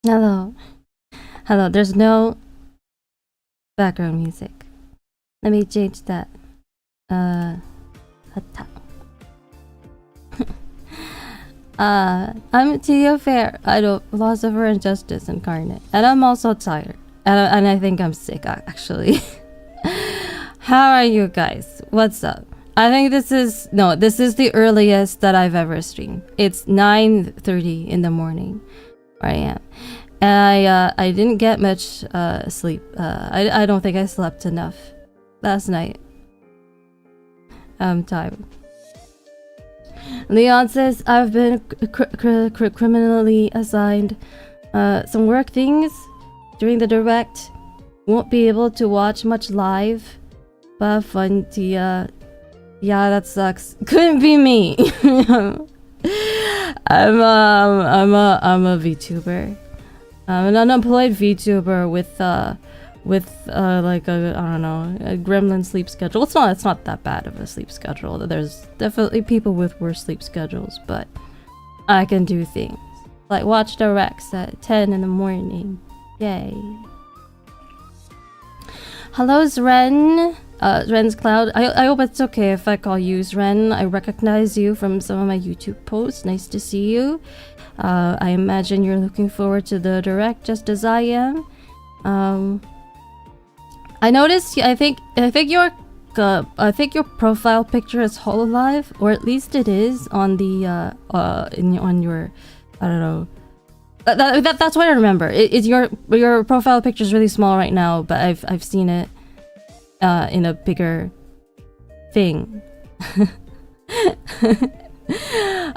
Hello. Hello. There's no background music. Let me change that. I'm Tia Faire, idol-philosopher and justice incarnate. And I'm also tired. And I think I'm sick, actually. How are you guys? What's up? I think this is the earliest that I've ever streamed. It's 9:30 in the morning where I am. And I didn't get much sleep. I don't think I slept enough last night. I'm tired. Leon says I've been criminally assigned some work things during the direct. Won't be able to watch much live. But fun, Tia. Yeah, that sucks. Couldn't be me. I'm a VTuber. An unemployed VTuber with like a, I don't know, a gremlin sleep schedule. It's not that bad of a sleep schedule. There's definitely people with worse sleep schedules, but I can do things like watch directs at 10 in the morning. Yay. Hello, Zren. Zren's Cloud. I hope it's okay if I call you Zren. I recognize you from some of my YouTube posts. Nice to see you. I imagine you're looking forward to the direct just as I am. I noticed. I think your profile picture is hololive, or at least it is on the on your, I don't know. That's what I remember. Your profile picture is really small right now, but I've seen it in a bigger thing.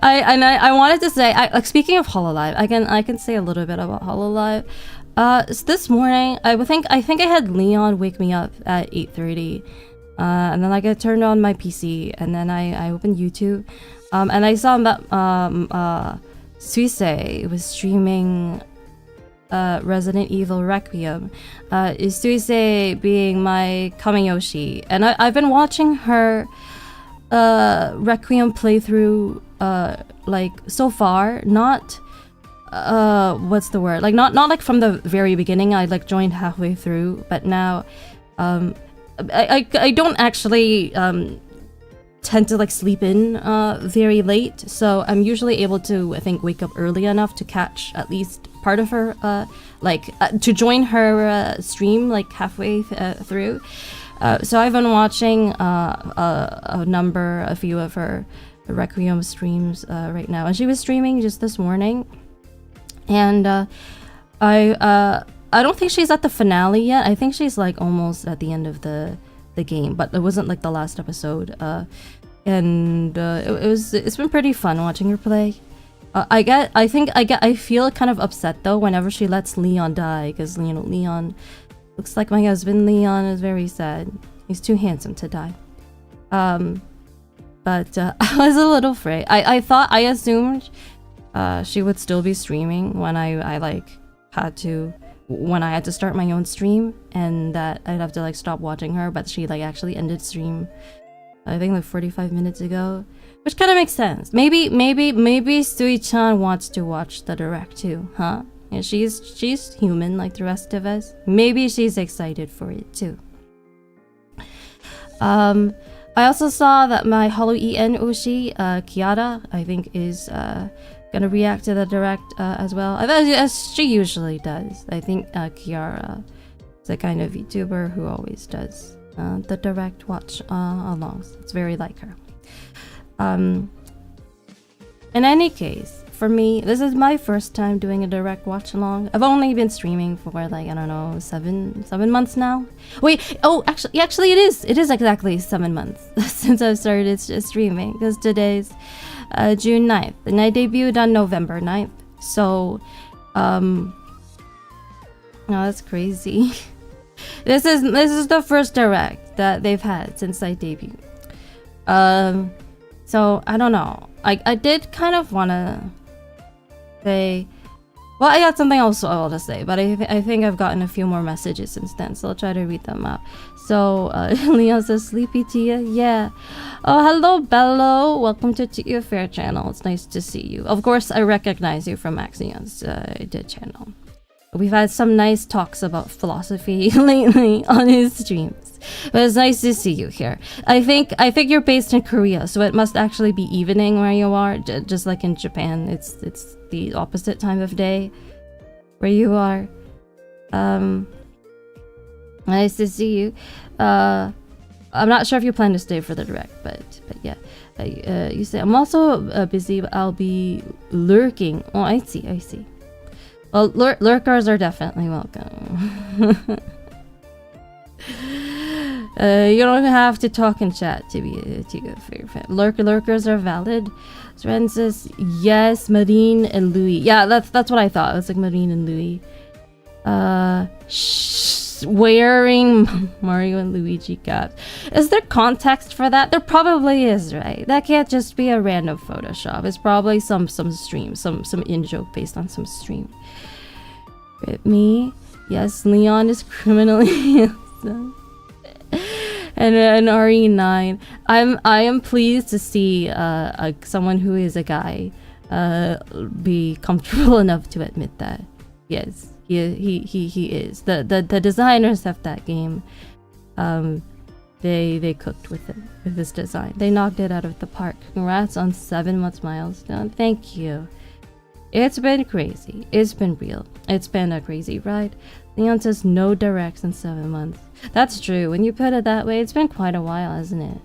I wanted to say, like, speaking of Hololive, I can say a little bit about Hololive. So this morning, I think I had Leon wake me up at 8:30, and then I got turned on my PC, and then I opened YouTube, and I saw that Suisei was streaming Resident Evil Requiem. Is Suisei being my Kamiyoshi, and I've been watching her Requiem playthrough like so far, not what's the word, like not like from the very beginning. I like joined halfway through, but now I don't actually tend to like sleep in very late, so I'm usually able to, I think, wake up early enough to catch at least part of her to join her stream like halfway through. So I've been watching a few of her Requiem streams right now, and she was streaming just this morning, and I don't think she's at the finale yet. I think she's like almost at the end of the game, but it wasn't like the last episode. And it's been pretty fun watching her play. I feel kind of upset though whenever she lets Leon die, because you know, Leon looks like my husband. Leon is very sad. He's too handsome to die. But I was a little afraid. I assumed she would still be streaming when I had to start my own stream, and that I'd have to like stop watching her, but she like actually ended stream, I think, like 45 minutes ago, which kind of makes sense. Maybe Sui-chan wants to watch the direct too, huh? Yeah, she's human like the rest of us. Maybe she's excited for it too. I also saw that my Hollow EN Oshi, Kiara, I think is gonna react to the direct as well, as she usually does. I think Kiara is the kind of VTuber who always does the direct watch alongs. It's very like her. In any case, for me, this is my first time doing a direct watch along. I've only been streaming for like, I don't know, seven months now. Wait, oh, actually it is exactly 7 months since I've started streaming, because today's June 9th, and I debuted on November 9th. So oh, that's crazy. This is the first direct that they've had since I debuted. So I don't know. I did kind of wanna say, well, I got something else I want to say, but I think I've gotten a few more messages since then, so I'll try to read them out. So Leon says, "Sleepy Tia, yeah." Oh, hello Bello, welcome to Tia Faire channel. It's nice to see you. Of course, I recognize you from Axion's channel. we've had some nice talks about philosophy lately on his streams. But it's nice to see you here. I think you're based in Korea, so it must actually be evening where you are. Just like in Japan, it's the opposite time of day where you are. Nice to see you. I'm not sure if you plan to stay for the direct, but yeah. You say I'm also busy, but I'll be lurking. Oh, I see. Well, lurkers are definitely welcome. You don't have to talk and chat to be a Tia Faire fan. Lurkers are valid. Ren says yes, Marine and Louis. Yeah, that's what I thought. It was like Marine and Louis. Wearing Mario and Luigi caps. Is there context for that? There probably is, right? That can't just be a random Photoshop. It's probably some stream, some in-joke based on some stream. Rip me. Yes, Leon is criminally handsome. And an RE9. I am pleased to see someone who is a guy be comfortable enough to admit that. Yes. He is. The designers of that game, they cooked with it, with this design. They knocked it out of the park. Congrats on 7 months milestone. Thank you. It's been crazy. It's been real. It's been a crazy ride. Leon says no directs in 7 months. That's true. When you put it that way, it's been quite a while, hasn't it?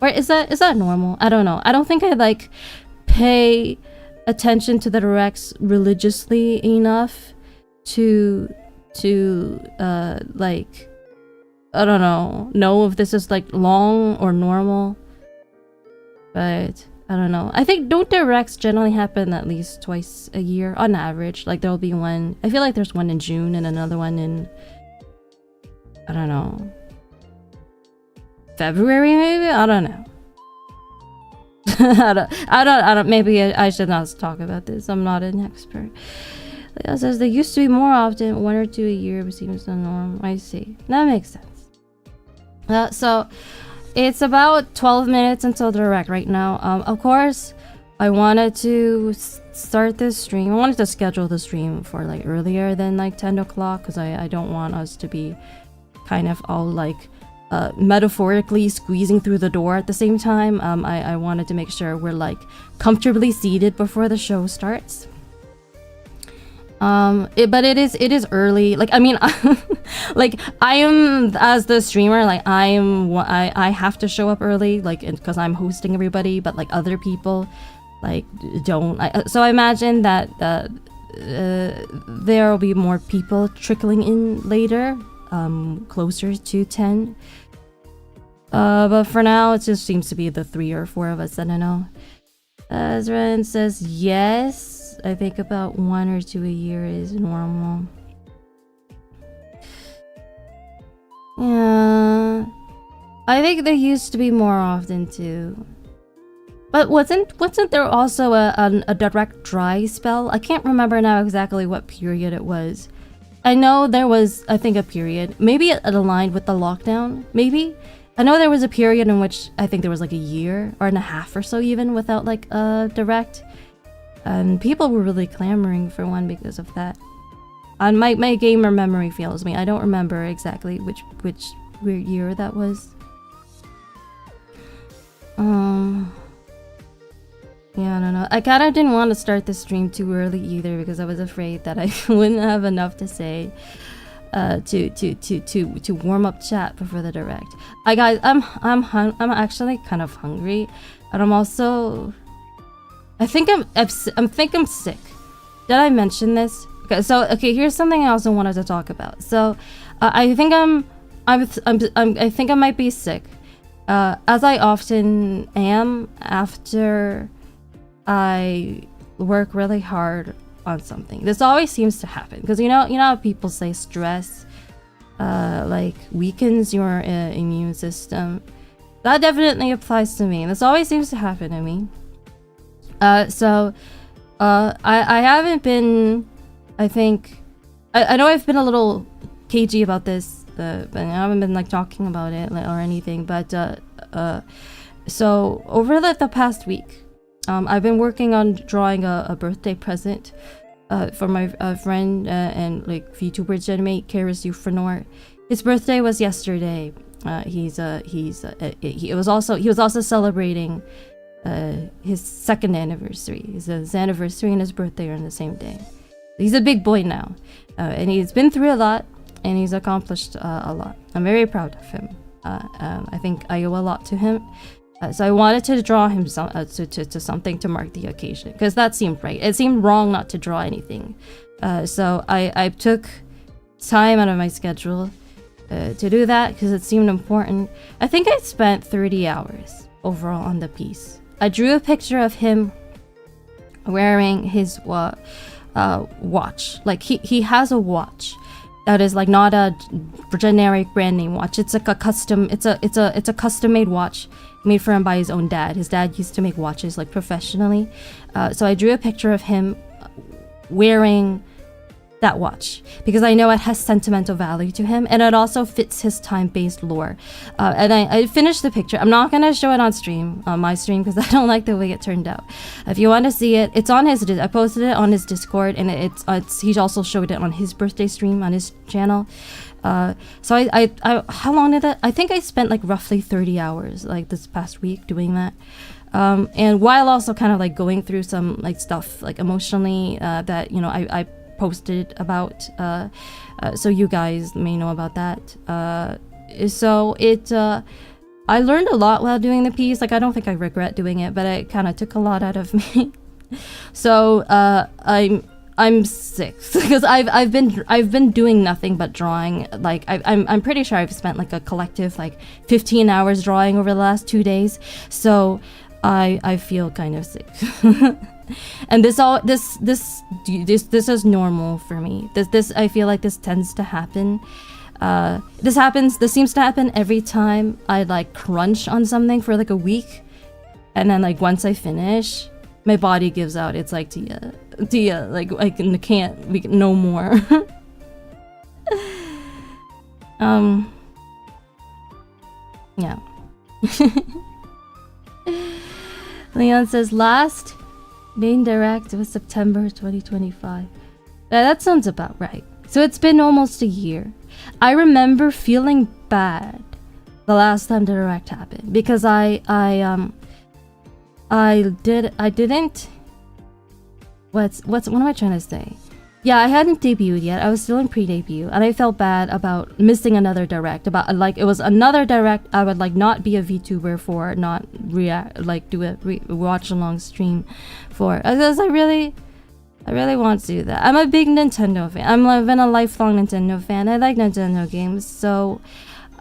Or is that normal? I don't know. I don't think I like pay attention to the directs religiously enough to like, I don't know if this is like long or normal, but I don't know. I think don't directs generally happen at least twice a year on average. Like there'll be one, I feel like there's one in June and another one in, I don't know, February maybe? I don't know. I don't, maybe I should not talk about this. I'm not an expert. Leo says they used to be more often, 1 or 2 a year, but seems the norm. I see. That makes sense. So it's about 12 minutes until the direct right now. Of course, I wanted to start this stream. I wanted to schedule the stream for like earlier than like 10 o'clock because I don't want us to be kind of all like metaphorically squeezing through the door at the same time. I wanted to make sure we're like comfortably seated before the show starts. But it is early. Like I mean, like I am as the streamer. Like I have to show up early, like because I'm hosting everybody. But like other people, like don't. So I imagine that there will be more people trickling in later. Closer to 10. But for now, it just seems to be the 3 or 4 of us. I don't know. Azran says yes. I think about 1 or 2 a year is normal. Yeah, I think there used to be more often too. But wasn't there also a direct dry spell? I can't remember now exactly what period it was. I know there was, I think, a period. Maybe it aligned with the lockdown. Maybe. I know there was a period in which I think there was like a year or and a half or so even without like a direct. And people were really clamoring for one because of that. And my gamer memory fails me. I don't remember exactly which year that was. Yeah, I don't know. I kind of didn't want to start the stream too early either because I was afraid that I wouldn't have enough to say to warm up chat before the direct. Guys, I'm actually kind of hungry, and I'm also I think I'm sick. Did I mention this? Okay, here's something I also wanted to talk about. So I think I think I might be sick, as I often am after I work really hard on something. This always seems to happen because you know how people say stress like weakens your immune system. That definitely applies to me. This always seems to happen to me. So I haven't been. I think I know I've been a little cagey about this, but I haven't been like talking about it or anything. But so over the past week. I've been working on drawing a birthday present for my friend and like VTuber Genmate Karasu Frenor. His birthday was yesterday. He was also celebrating his second anniversary. His anniversary and his birthday are on the same day. He's a big boy now, and he's been through a lot, and he's accomplished a lot. I'm very proud of him. I think I owe a lot to him. So I wanted to draw him to something to mark the occasion, because that seemed right. It seemed wrong not to draw anything. So I took time out of my schedule to do that, because it seemed important. I think I spent 30 hours overall on the piece. I drew a picture of him wearing his watch. Like he has a watch that is like not a generic brand name watch. It's like a custom. It's a custom made watch made for him by his own dad. His dad used to make watches like professionally. So I drew a picture of him wearing that watch because I know it has sentimental value to him, and it also fits his time-based lore. And I finished the picture. I'm not gonna show it on stream, on my stream, because I don't like the way it turned out. If you want to see it, it's on his. I posted it on his Discord, and it's he also showed it on his birthday stream on his channel. So I how long did that? I think I spent like roughly 30 hours like this past week doing that. And while also kind of like going through some like stuff like emotionally that I posted about, so you guys may know about that. So it I learned a lot while doing the piece. Like I don't think I regret doing it, but it kind of took a lot out of me. So I'm sick because I've been doing nothing but drawing. Like I'm pretty sure I've spent like a collective like 15 hours drawing over the last 2 days. So I feel kind of sick. And this is normal for me. This I feel like this tends to happen. This seems to happen every time I like crunch on something for like a week, and then like once I finish, my body gives out. It's like Tia, like I can't no more. Yeah. Leon says last main direct was September 2025. That sounds about right. So it's been almost a year. I remember feeling bad the last time the direct happened because I didn't. What am I trying to say? Yeah, I hadn't debuted yet. I was still in pre-debut, and I felt bad about missing another direct. About like it was another direct I would like not be a VTuber for, not do a watch along stream for. Because I really want to do that. I'm a big Nintendo fan. I've been a lifelong Nintendo fan. I like Nintendo games, so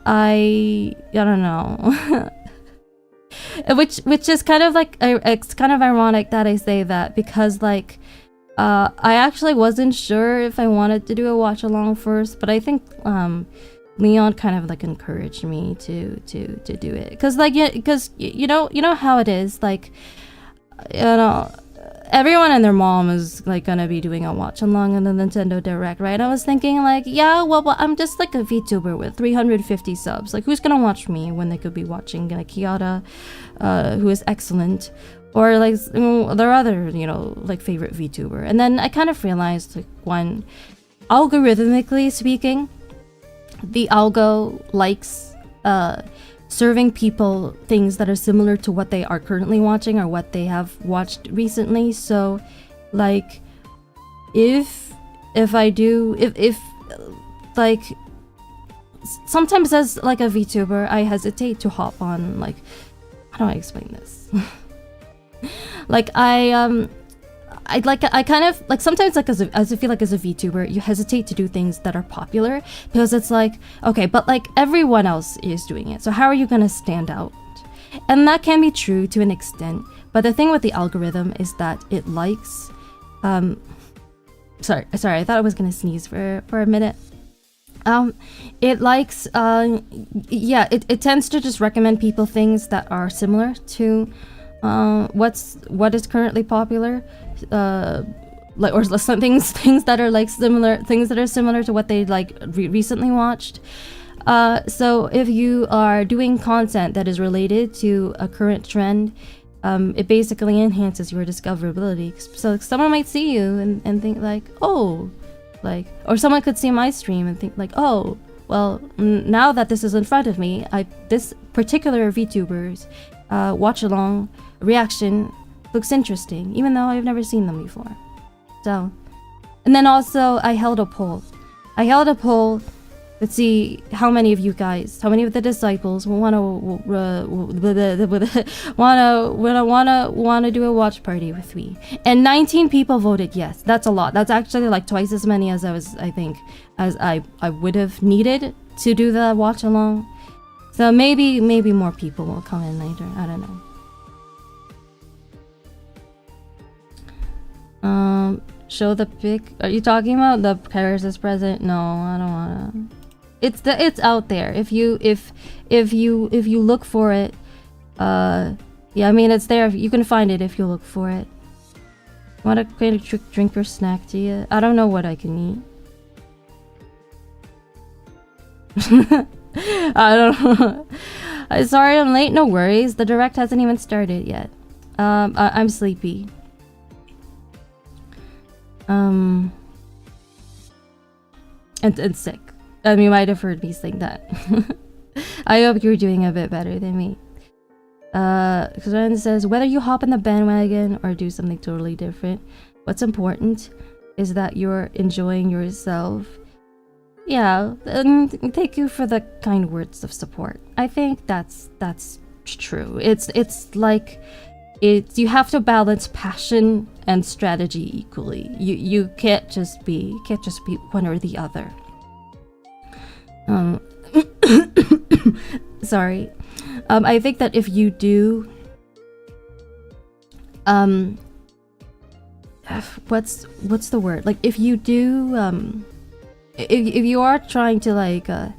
I don't know. which is kind of like it's kind of ironic that I say that because like. I actually wasn't sure if I wanted to do a watch along first, but I think Leon kind of like encouraged me to do it because you know how it is, like everyone and their mom is like gonna be doing a watch along in the Nintendo Direct, right? I was thinking like, yeah, well I'm just like a VTuber with 350 subs, like who's gonna watch me when they could be watching like Kiara, who is excellent. Or like their other, like favorite VTuber. And then I kind of realized like one, algorithmically speaking, the algo likes serving people things that are similar to what they are currently watching or what they have watched recently. So like if like sometimes as like a VTuber I hesitate to hop on like, how do I explain this? Like I kind of like sometimes like as I feel like as a VTuber you hesitate to do things that are popular because it's like, okay, but like everyone else is doing it, so how are you gonna stand out? And that can be true to an extent, but the thing with the algorithm is that it likes sorry, I thought I was gonna sneeze for a minute. It likes it tends to just recommend people things that are similar to what is currently popular, like or some things that are like similar, things that are similar to what they like recently watched. So if you are doing content that is related to a current trend, it basically enhances your discoverability. So someone might see you and think like, oh, like, or someone could see my stream and think like, oh, well, now that this is in front of me, this particular VTuber's watch along reaction looks interesting, even though I've never seen them before. So, and then also I held a poll. Let's see how many of you guys, how many of the disciples will wanna do a watch party with me. And 19 people voted yes. That's a lot. That's actually like twice as many as I would have needed to do the watch along. So maybe more people will come in later. I don't know. Show the pic. Are you talking about the Paris is present? No, I don't wanna. It's out there. If you look for it, yeah, I mean it's there. You can find it if you look for it. Want a kind of drink or snack, Tia? I don't know what I can eat. I don't know. Sorry I'm late. No worries. The direct hasn't even started yet. I'm sleepy. And sick. You might have heard me sing that. I hope you're doing a bit better than me. Because Ren says, whether you hop in the bandwagon or do something totally different, what's important is that you're enjoying yourself. Yeah, thank you for the kind words of support. I think that's true. It's like you have to balance passion and strategy equally. You can't just be one or the other. Sorry. I think that if you do what's the word? Like if you do if you are trying to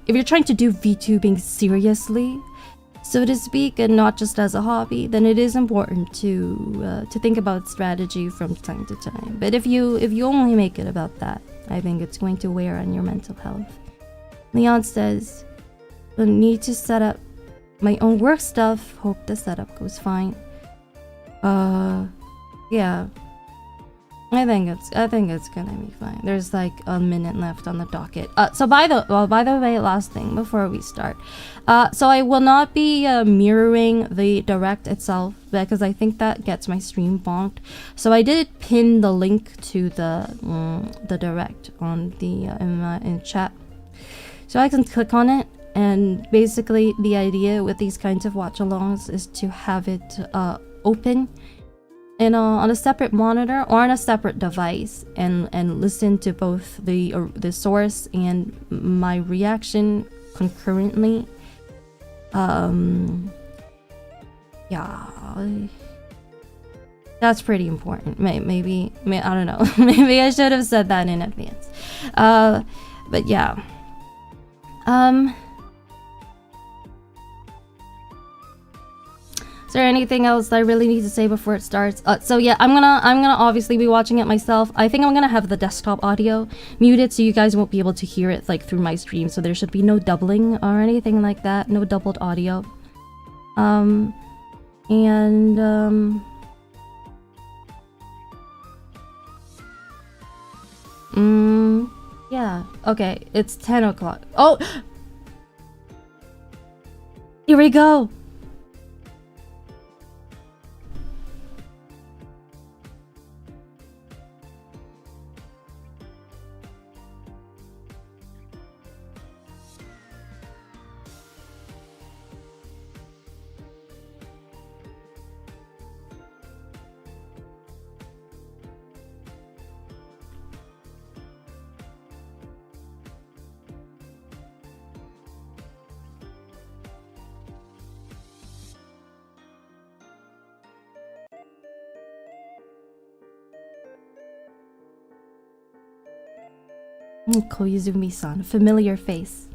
if you're trying to do VTubing seriously, so to speak, and not just as a hobby, then it is important to think about strategy from time to time. But if you only make it about that, I think it's going to wear on your mental health. Leon says, I need to set up my own work stuff. Hope the setup goes fine. Yeah. I think it's gonna be fine. There's like a minute left on the docket. So by the way, last thing before we start. So I will not be mirroring the direct itself because I think that gets my stream bonked. So I did pin the link to the direct on the in chat, so I can click on it. And basically, the idea with these kinds of watch-alongs is to have it open on a separate monitor or on a separate device and listen to both the source and my reaction concurrently. Yeah, that's pretty important. Maybe I don't know. Maybe I should have said that in advance. But yeah. Is there anything else that I really need to say before it starts? So yeah, I'm gonna obviously be watching it myself. I think I'm gonna have the desktop audio muted so you guys won't be able to hear it like through my stream. So there should be no doubling or anything like that. No doubled audio. Yeah. Okay, it's 10 o'clock. Oh! Here we go! Koizumi-san, familiar face.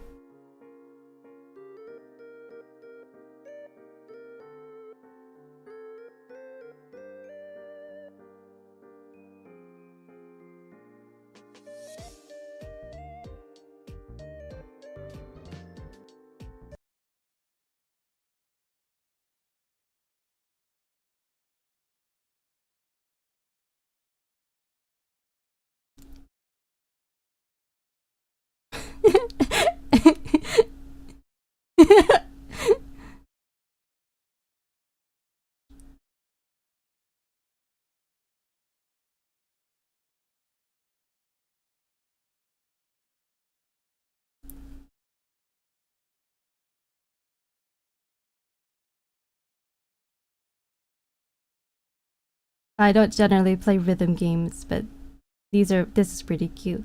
I don't generally play rhythm games, but this is pretty cute.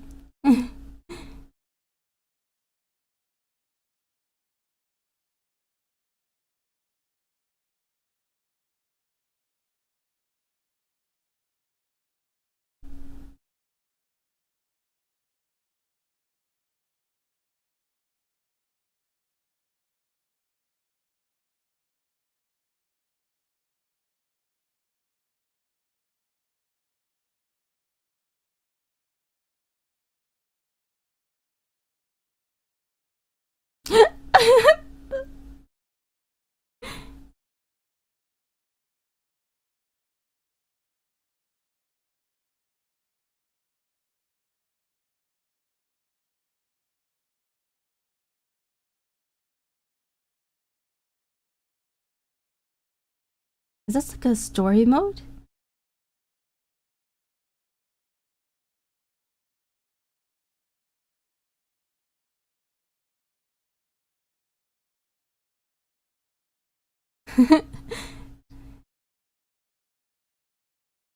Is this like a story mode?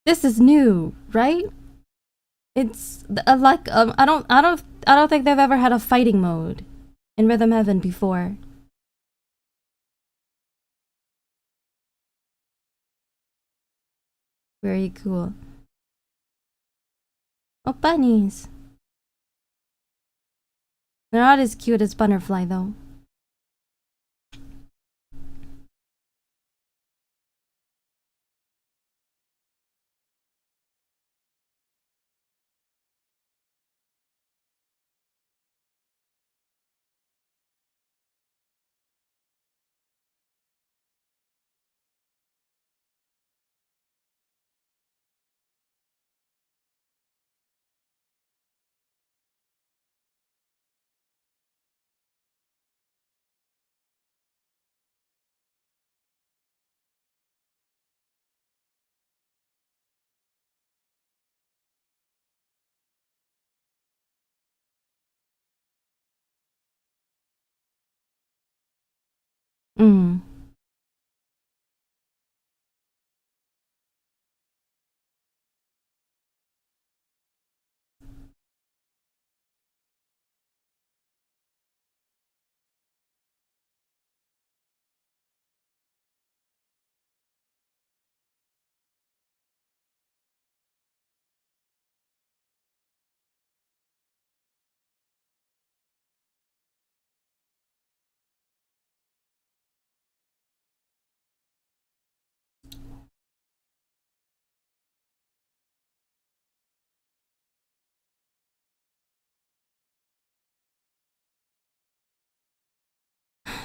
This is new, right? It's like I don't think they've ever had a fighting mode in Rhythm Heaven before. Very cool. Oh, bunnies. They're not as cute as Butterfly though. Mm.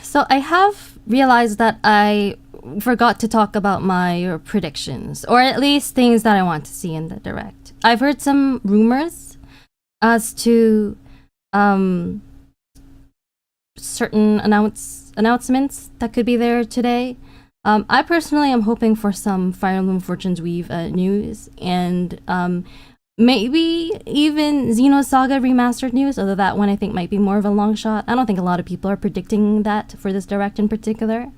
So I have realized that I forgot to talk about my predictions, or at least things that I want to see in the direct. I've heard some rumors as to certain announcements that could be there today. I personally am hoping for some Fire Emblem Fortune's Weave news, and maybe even Xenosaga remastered news, although that one I think might be more of a long shot. I don't think a lot of people are predicting that for this direct in particular.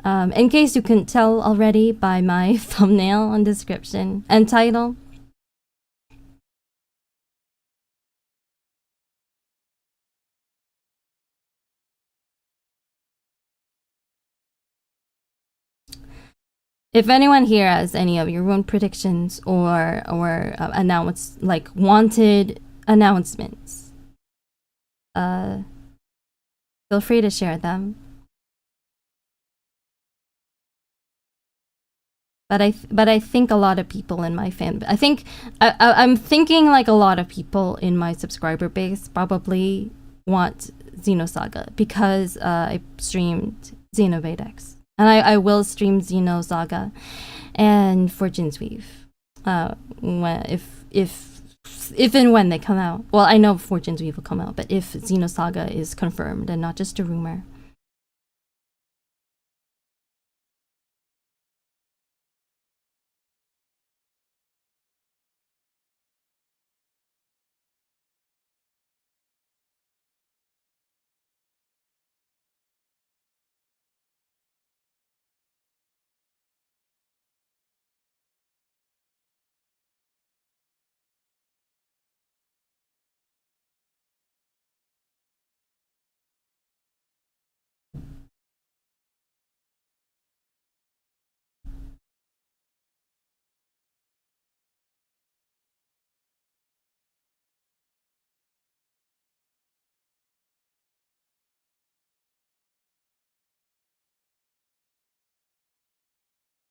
In case you couldn't tell already by my thumbnail and description and title. If anyone here has any of your own predictions or wanted announcements, feel free to share them. But I think a lot of people in my I'm thinking like a lot of people in my subscriber base probably want Xenosaga because I streamed Xenoblade X. And I will stream Xenosaga and Fortune's Weave if if and when they come out. Well, I know Fortune's Weave will come out, but if Xenosaga is confirmed and not just a rumor.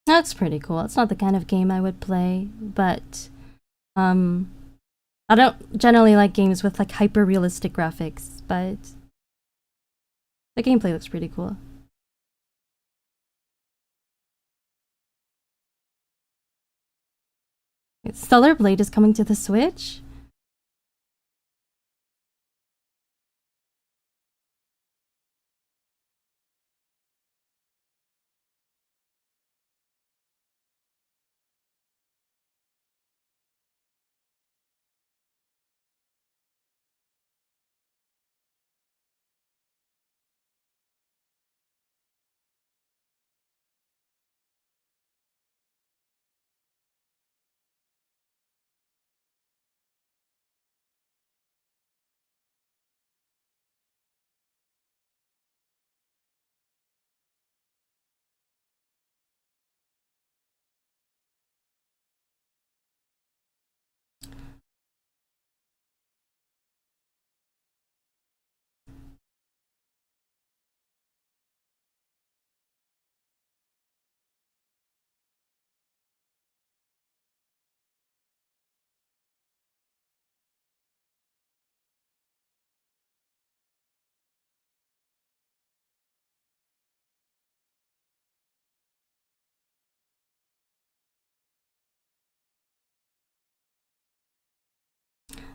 That's pretty cool. It's not the kind of game I would play, but I don't generally like games with like hyper realistic graphics, but the gameplay looks pretty cool. Stellar Blade is coming to the Switch?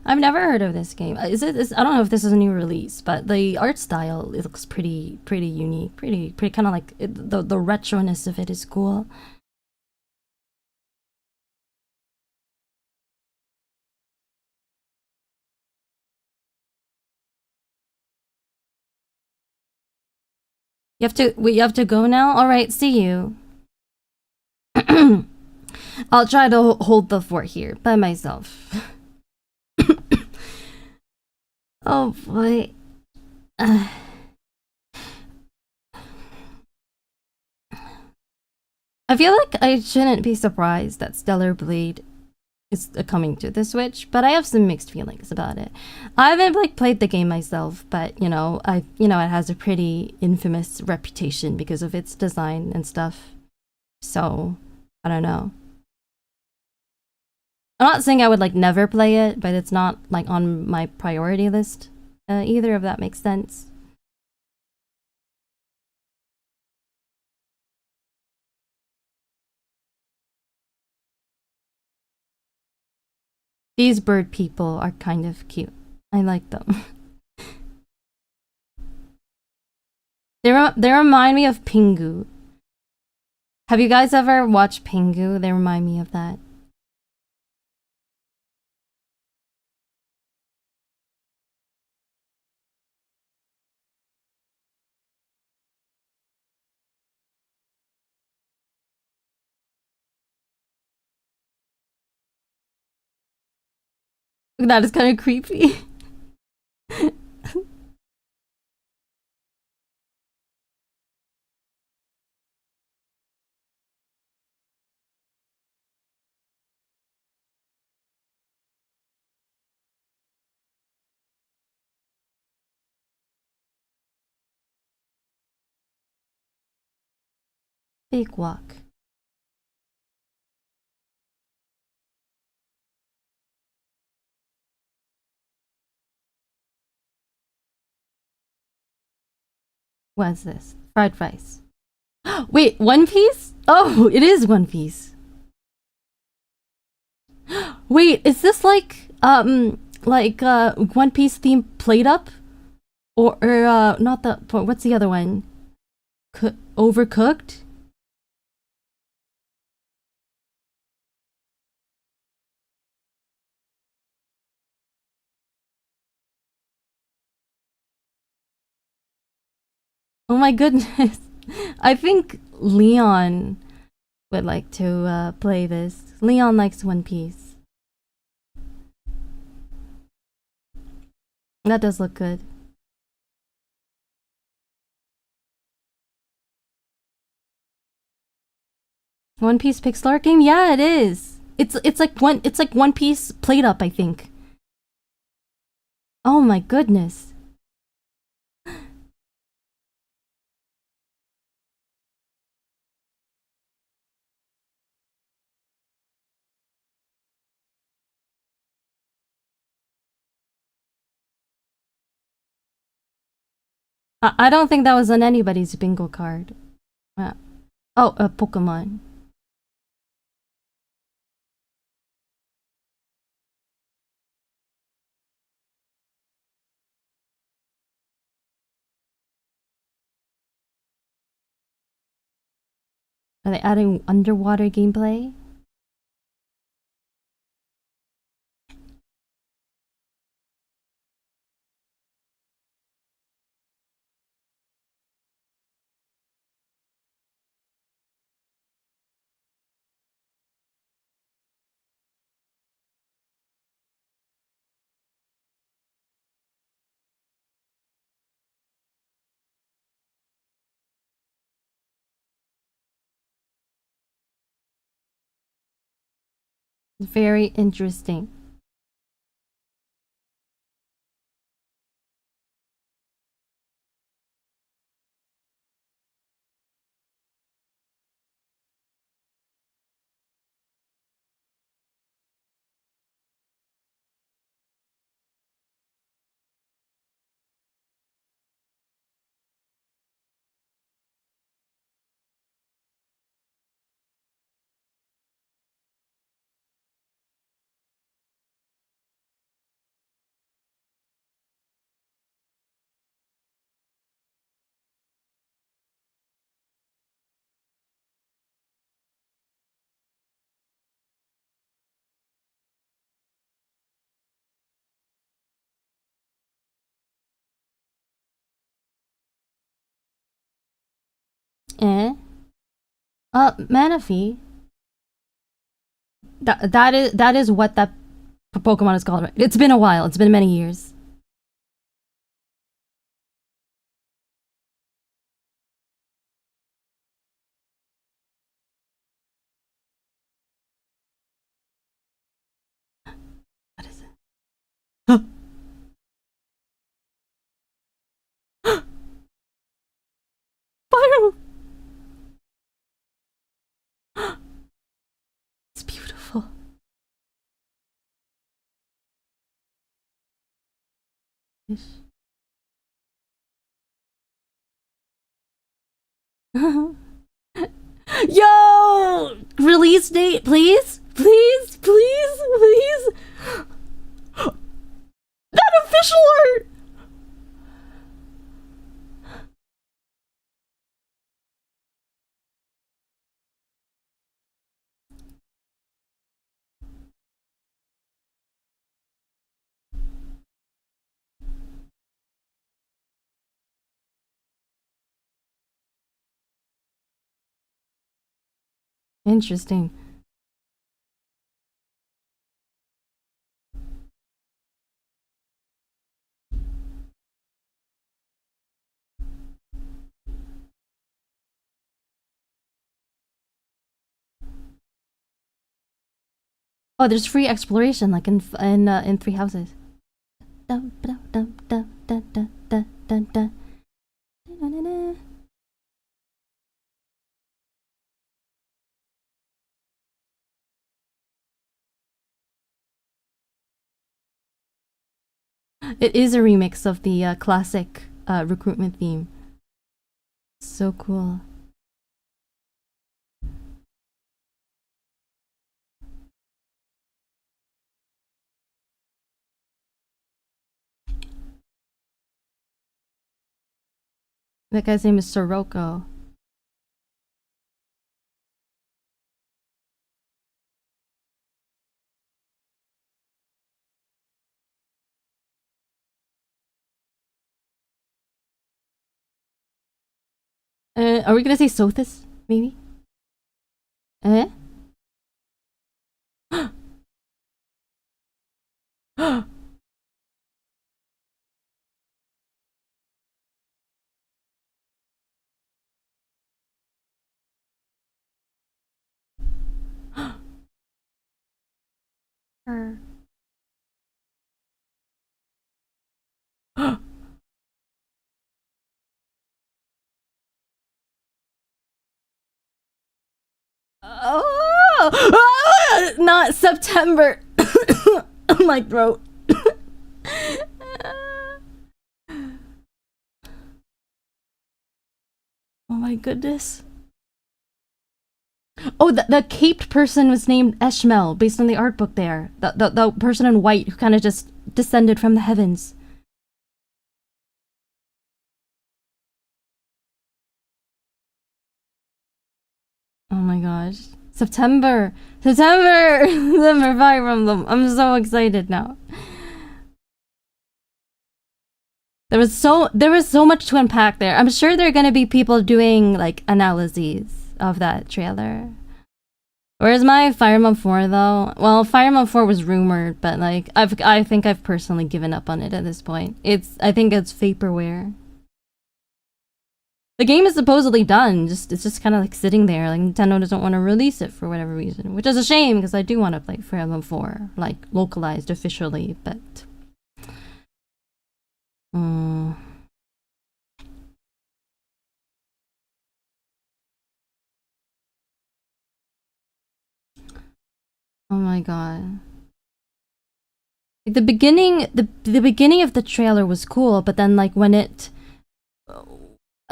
I've never heard of this game. I don't know if this is a new release, but the art style, it looks pretty unique, pretty kind of like the retroness of it is cool. You have to go now. All right, see you. I'll try to hold the fort here by myself. Oh boy. I feel like I shouldn't be surprised that Stellar Blade is coming to the Switch, but I have some mixed feelings about it. I haven't like played the game myself, but it has a pretty infamous reputation because of its design and stuff. So, I don't know. I'm not saying I would like never play it, but it's not like on my priority list either, if that makes sense. These bird people are kind of cute. I like them. They remind me of Pingu. Have you guys ever watched Pingu? They remind me of that. That is kind of creepy. Big walk. What's this? Fried rice. Wait, One Piece? Oh, it is One Piece. Wait, is this like like One Piece theme played up, or not the. What's the other one? Overcooked. Oh my goodness. I think Leon would like to play this. Leon likes One Piece. That does look good. One Piece pixel art game? Yeah, it is. It's like One Piece played up, I think. Oh my goodness. I don't think that was on anybody's bingo card. Oh, Pokemon. Are they adding underwater gameplay? Very interesting. Eh? Manaphy. That is what that Pokemon is called, right? It's been a while. It's been many years. What is it? Fire! It's beautiful. Yo! Release date, please? Please, please, please. That official art! Interesting. Oh, there's free exploration, like in Three Houses. Dum, dum, dum, dum, dum, dum, dum, dum, dum. Da-da-da-da. It is a remix of the classic recruitment theme. So cool. That guy's name is Sirocco. Are we gonna say Sothis? Maybe? Eh? Her. Oh! Not September. My throat. Oh my goodness. Oh, the caped person was named Eshmel, based on the art book there. The person in white who kind of just descended from the heavens. Oh my gosh. September! September! September Fire Emblem. I'm so excited now. There was so much to unpack there. I'm sure there are gonna be people doing like analyses of that trailer. Where's my Fire Emblem 4 though? Well, Fire Emblem 4 was rumored, but like I think I've personally given up on it at this point. I think it's vaporware. The game is supposedly done. It's just kind of like sitting there. Like Nintendo doesn't want to release it for whatever reason, which is a shame because I do want to play Fire Emblem 4, like localized officially, but. Oh my god. Like the beginning of the trailer was cool, but then like when it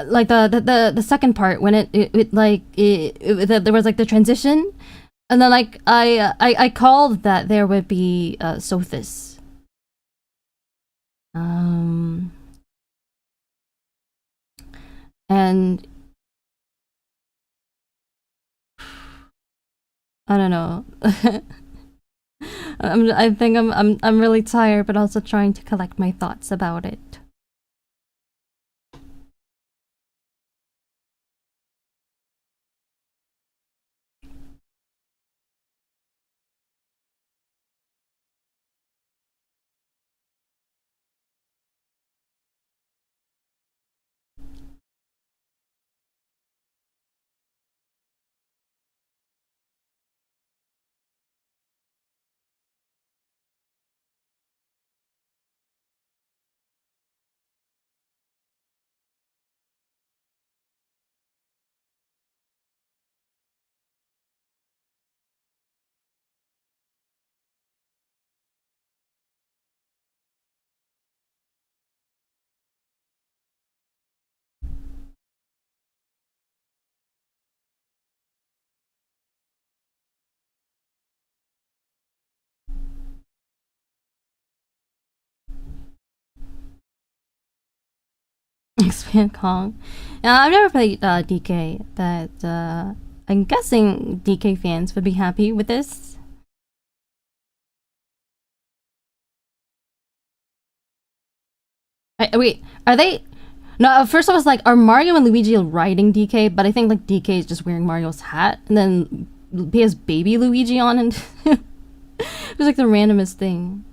like the second part when it there was like the transition, and then like I called that there would be Sothis. And I don't know. I think I'm really tired, but also trying to collect my thoughts about it. Expand Kong. Now, I've never played DK, but I'm guessing DK fans would be happy with this. Wait, are they? No, at first I was like, are Mario and Luigi riding DK? But I think like DK is just wearing Mario's hat, and then he has baby Luigi on, and it was like the randomest thing.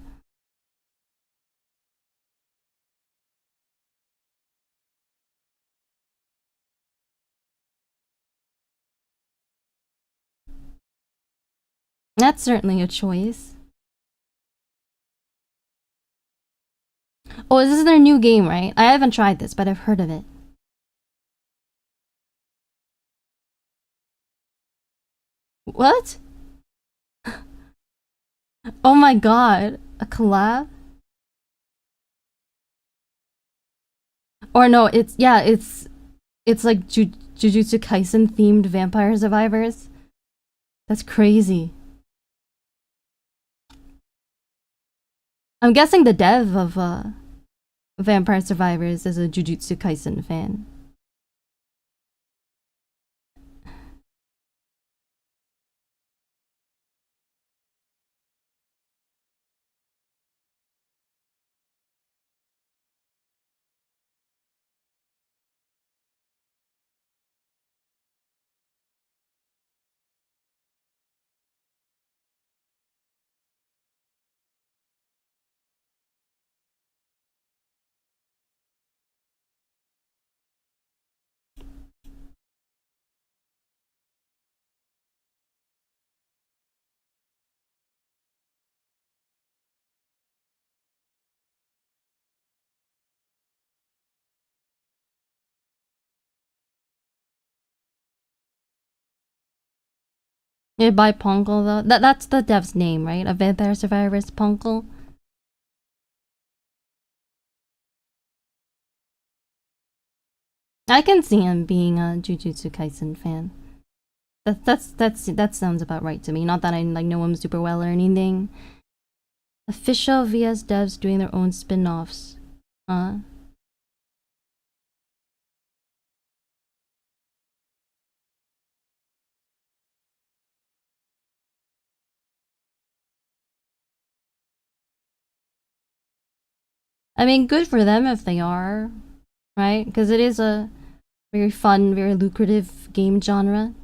That's certainly a choice. Oh, this is their new game, right? I haven't tried this, but I've heard of it. What? Oh my god. A collab? Or no, it's like Jujutsu Kaisen themed Vampire Survivors. That's crazy. I'm guessing the dev of Vampire Survivors is a Jujutsu Kaisen fan. Yeah, by Punkle though. That's the dev's name, right? A Vampire Survivors Punkle. I can see him being a Jujutsu Kaisen fan. That sounds about right to me. Not that I like know him super well or anything. Official VS devs doing their own spin-offs. I mean, good for them if they are, right? Because it is a very fun, very lucrative game genre.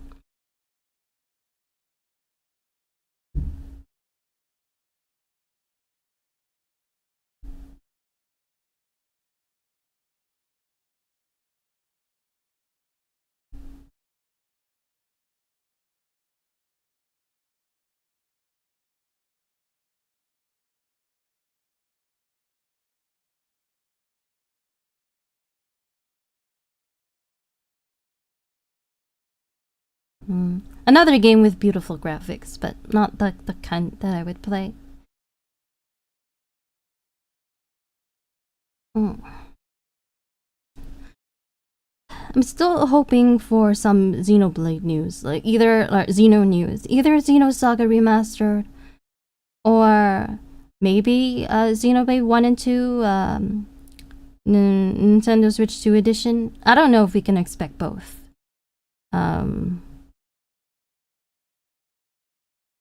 Another game with beautiful graphics, but not the kind that I would play. I'm still hoping for some Xenoblade news, like either Xeno news, either Xenosaga remastered, or maybe Xenoblade 1 and 2, Nintendo Switch 2 edition. I don't know if we can expect both.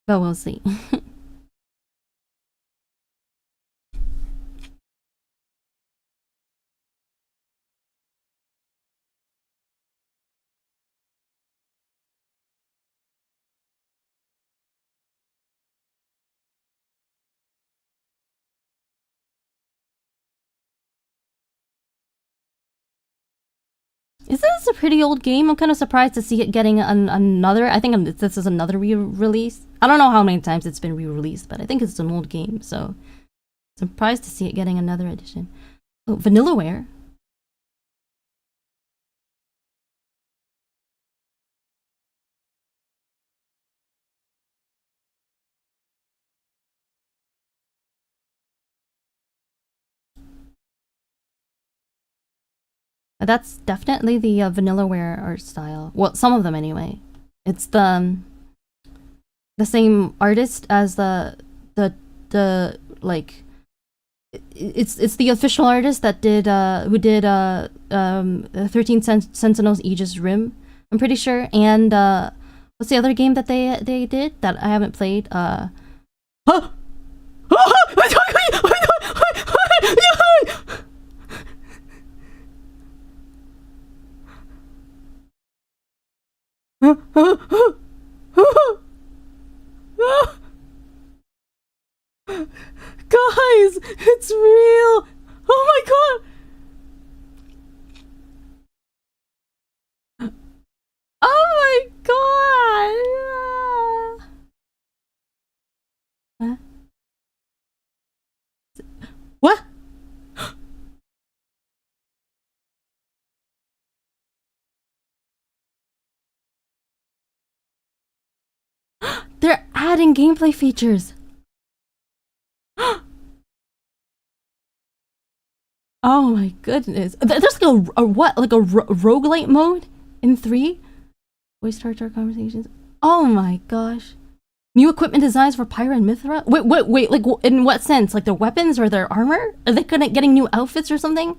But we'll see. Is this a pretty old game? I'm kind of surprised to see it getting another. I think this is another re-release. I don't know how many times it's been re-released, but I think it's an old game, so surprised to see it getting another edition. Oh, Vanillaware. That's definitely the Vanillaware art style. Well, some of them anyway. It's the same artist as the like. It's the official artist that did who did 13 Sentinels Aegis Rim. I'm pretty sure. And what's the other game that they did that I haven't played? Guys, it's real! Oh my god! Oh my god! Huh? What? They're adding gameplay features. Oh my goodness. There's like a what? Like a roguelite mode in 3? Voice character conversations. Oh my gosh. New equipment designs for Pyra and Mithra? Wait, like in what sense? Like their weapons or their armor? Are they getting new outfits or something?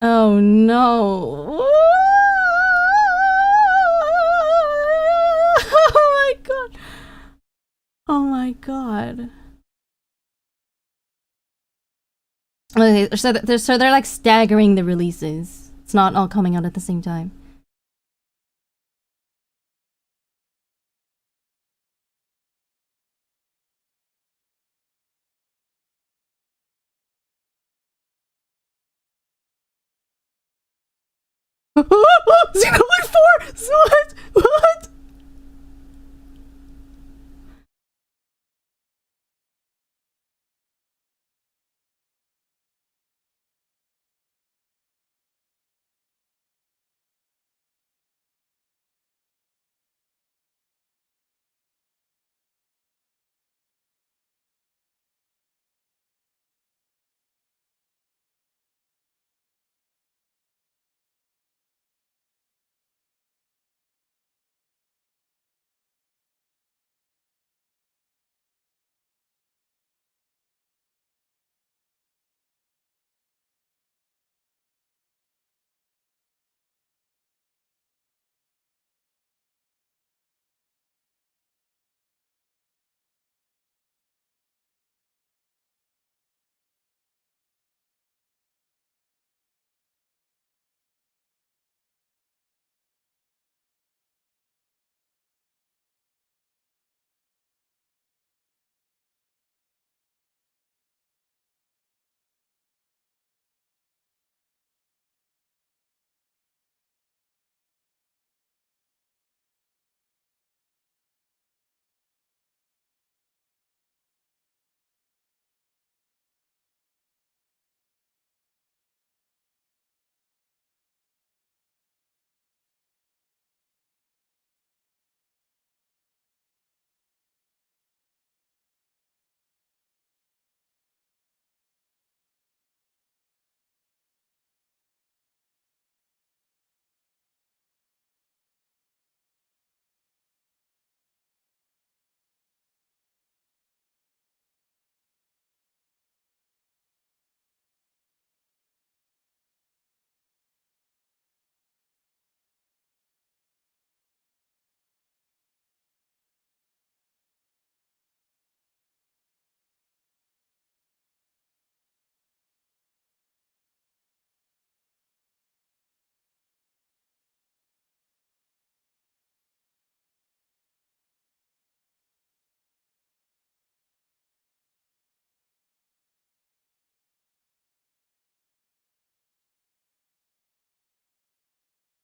Oh no. Oh my god. Oh my god. Okay, so they're like staggering the releases. It's not all coming out at the same time. Xenoblade 4! What? What?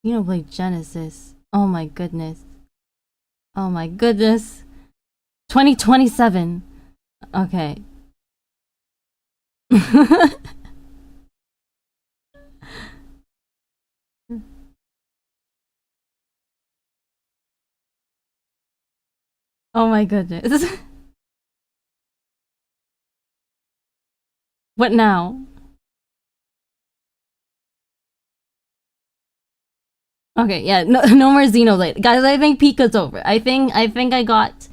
Xenoblade Genesis. Oh my goodness. Oh my goodness. 2027. Okay. Oh my goodness. What now? Okay, yeah, no more Xenoblade. Guys, I think Pika's over. I think I got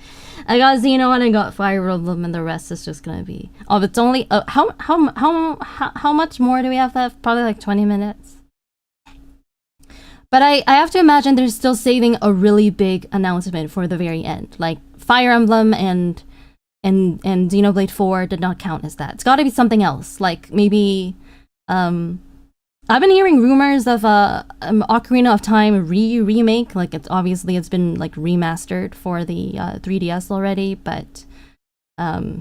Xeno and I got Fire Emblem and the rest is just gonna be. Oh, it's only how much more do we have left? Probably like 20 minutes. But I have to imagine they're still saving a really big announcement for the very end. Like Fire Emblem and Xenoblade 4 did not count as that. It's got to be something else. Like maybe I've been hearing rumors of Ocarina of Time remake. Like it's been like remastered for the 3DS already, but I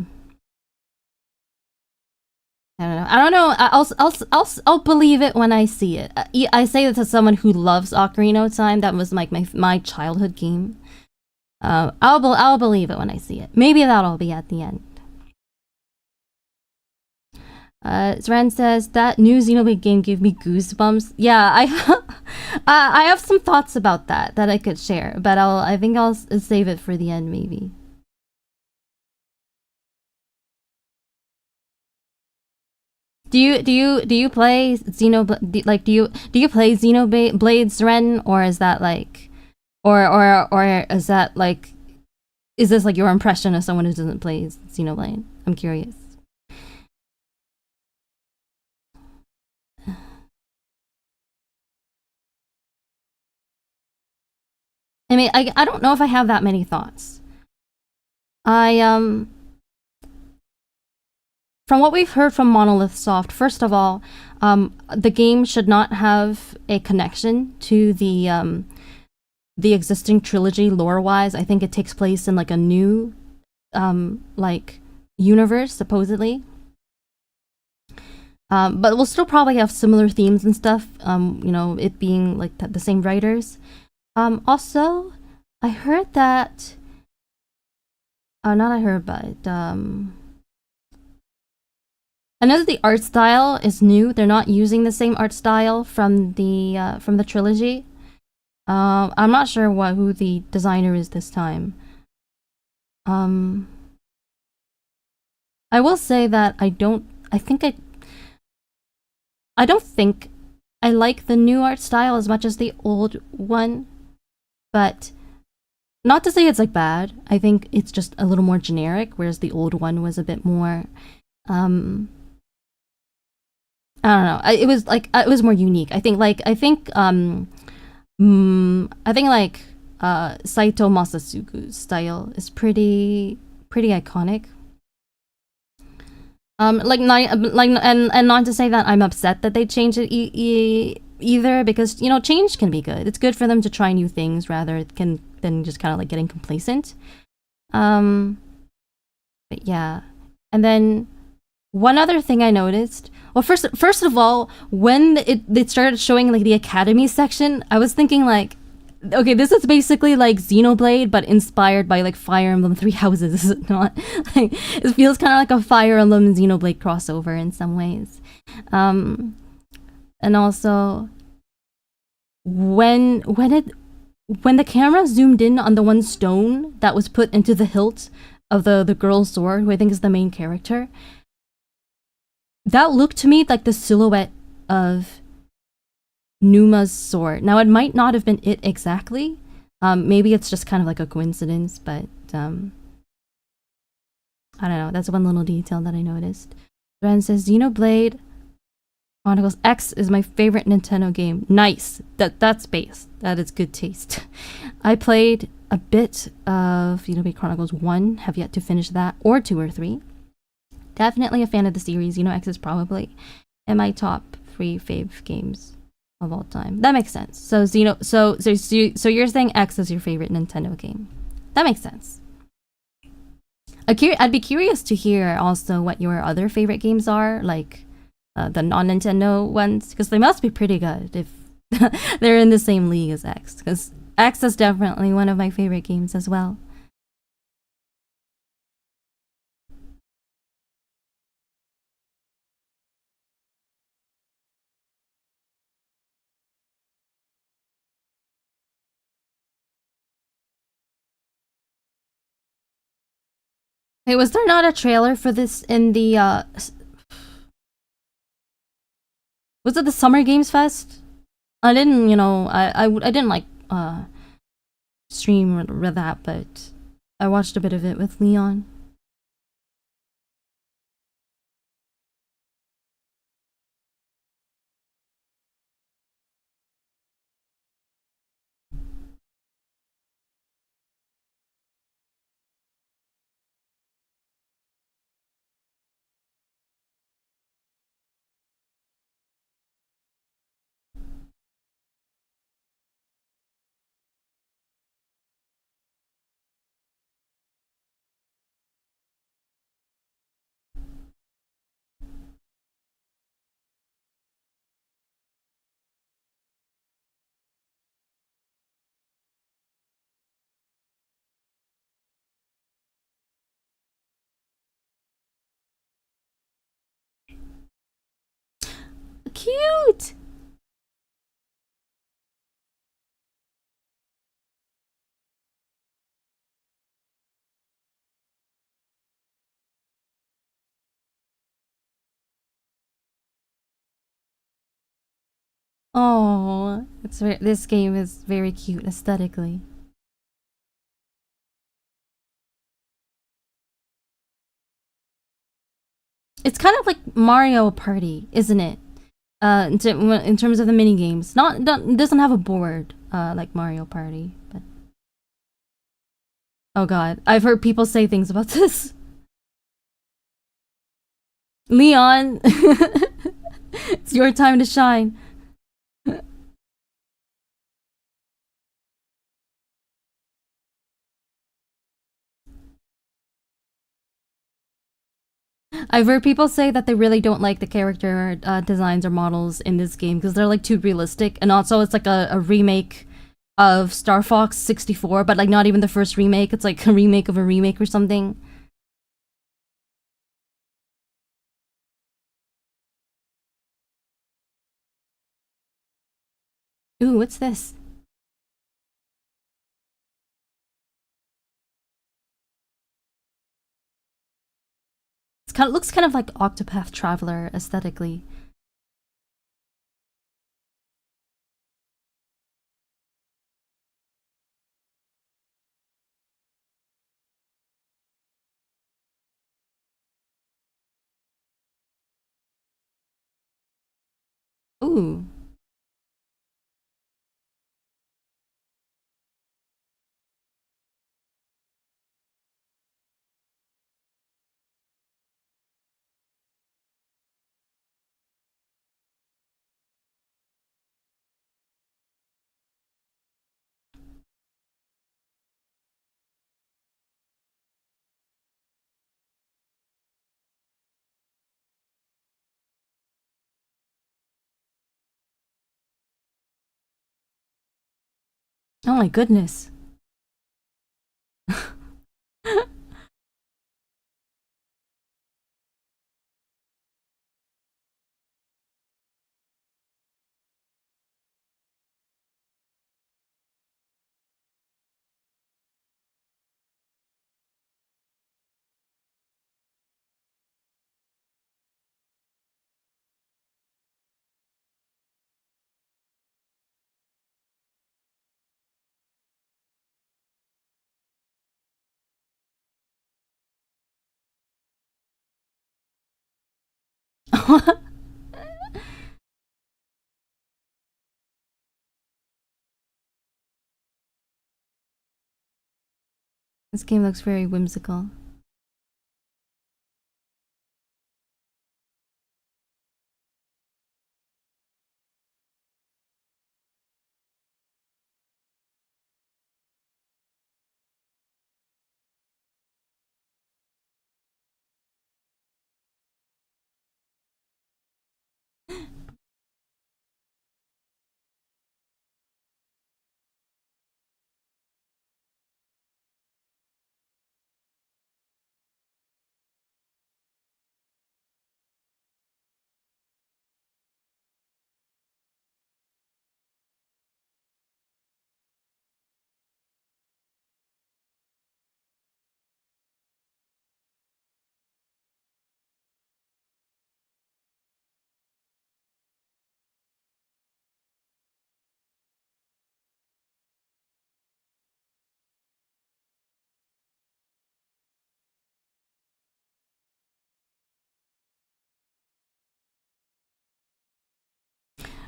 don't know. I'll believe it when I see it. I say this as someone who loves Ocarina of Time. That was like my childhood game. I'll believe it when I see it. Maybe that'll be at the end. Zren says that new Xenoblade game gave me goosebumps. Yeah, I have some thoughts about that I could share, but I think I'll save it for the end maybe. Do you play Xenoblade? Like do you play Xenoblade, Ren, or is that like, or is that like, is this like your impression of someone who doesn't play Xenoblade? I'm curious. I mean, I don't know if I have that many thoughts. From what we've heard from Monolith Soft, first of all, the game should not have a connection to the existing trilogy lore-wise. I think it takes place in like a new like universe, supposedly. But we'll still probably have similar themes and stuff. You know, it being like the same writers. Also, I heard that. Not I heard, but I know that the art style is new. They're not using the same art style from the trilogy. I'm not sure who the designer is this time. I will say that I don't think I like the new art style as much as the old one, but not to say it's like bad. I think it's just a little more generic, whereas the old one was a bit more I don't know. It was more unique. I think Saito Masasuku's style is pretty iconic. And not to say that I'm upset that they changed it either, because you know change can be good. It's good for them to try new things rather than just kind of like getting complacent. But yeah, and then one other thing I noticed. Well, first of all, when it started showing like the Academy section, I was thinking like, okay, this is basically like Xenoblade, but inspired by like Fire Emblem Three Houses, is it not? Like, it feels kind of like a Fire Emblem and Xenoblade crossover in some ways. And also, when the camera zoomed in on the one stone that was put into the hilt of the girl's sword, who I think is the main character, that looked to me like the silhouette of Numa's sword. Now, it might not have been it exactly. Maybe it's just kind of like a coincidence, but I don't know. That's one little detail that I noticed. Ren says, Xenoblade Chronicles X is my favorite Nintendo game. Nice. That's base. That is good taste. I played a bit of Xenoblade Chronicles 1. Have yet to finish that, or 2 or 3. Definitely a fan of the series. X is probably in my top 3 fave games of all time. That makes sense. So so you're saying X is your favorite Nintendo game. That makes sense. I'd be curious to hear also what your other favorite games are, like the non-Nintendo ones, because they must be pretty good they're in the same league as X, because X is definitely one of my favorite games as well. Hey, was there not a trailer for this in the was it the Summer Games Fest? I didn't, I didn't like stream or that, but I watched a bit of it with Leon. Cute! Oh, this game is very cute aesthetically. It's kind of like Mario Party, isn't it? In terms of the mini games, it doesn't have a board like Mario Party, but oh god, I've heard people say things about this. Leon, it's your time to shine. I've heard people say that they really don't like the character designs or models in this game because they're like too realistic, and also it's like a remake of Star Fox 64, but like not even the first remake. It's like a remake of a remake or something. Ooh, what's this? It looks kind of like Octopath Traveler aesthetically. Ooh. Oh my goodness. This game looks very whimsical.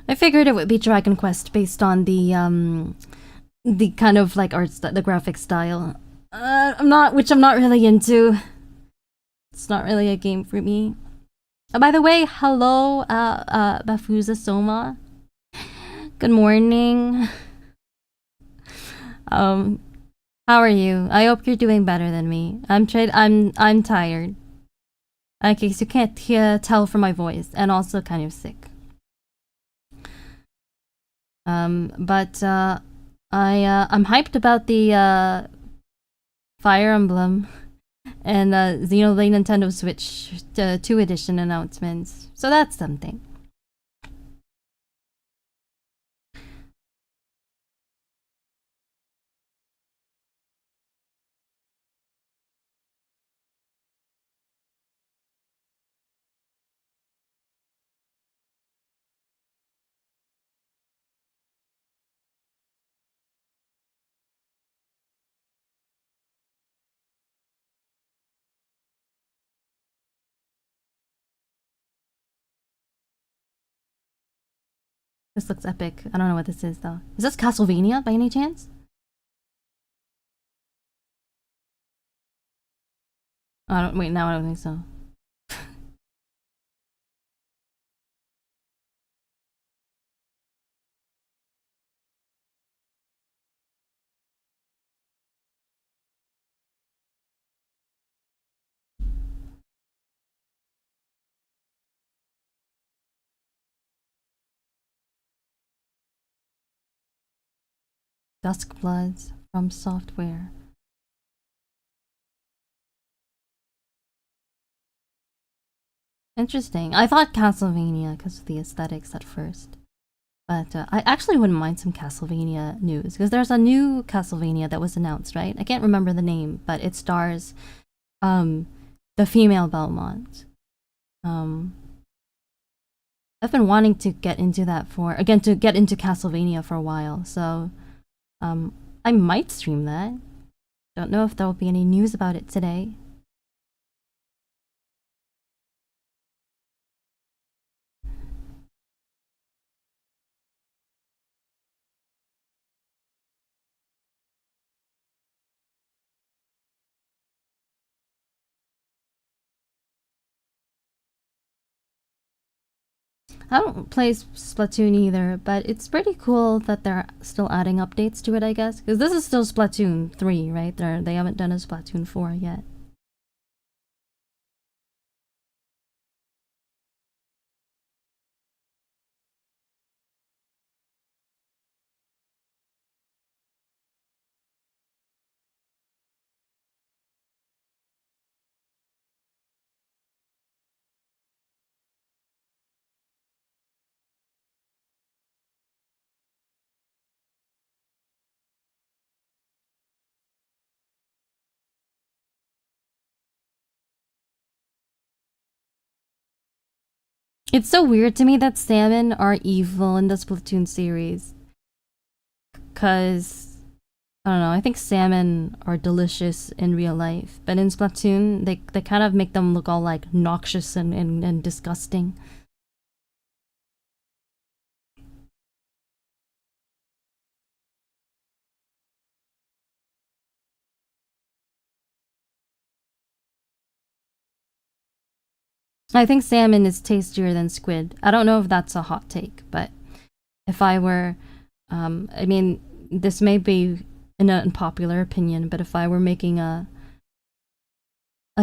I figured it would be Dragon Quest based on the kind of like the graphic style. I'm not really into. It's not really a game for me. Oh, by the way, hello, Bafuza Soma. Good morning. How are you? I hope you're doing better than me. I'm tired. In case you can't tell from my voice, and also kind of sick. But I'm hyped about the Fire Emblem and Xenoblade Nintendo Switch 2 edition announcements. So that's something. This looks epic. I don't know what this is though. Is this Castlevania by any chance? Wait, now I don't think so. Duskbloods from Software. Interesting. I thought Castlevania because of the aesthetics at first. But I actually wouldn't mind some Castlevania news because there's a new Castlevania that was announced, right? I can't remember the name, but it stars the female Belmont. I've been wanting to get into that to get into Castlevania for a while, so I might stream that. Don't know if there will be any news about it today. I don't play Splatoon either, but it's pretty cool that they're still adding updates to it, I guess. Because this is still Splatoon 3, right? They haven't done a Splatoon 4 yet. It's so weird to me that salmon are evil in the Splatoon series. Because, I don't know, I think salmon are delicious in real life. But in Splatoon, they kind of make them look all like noxious and disgusting. I think salmon is tastier than squid. I don't know if that's a hot take, but if I were, I mean, this may be an unpopular opinion, but if I were making a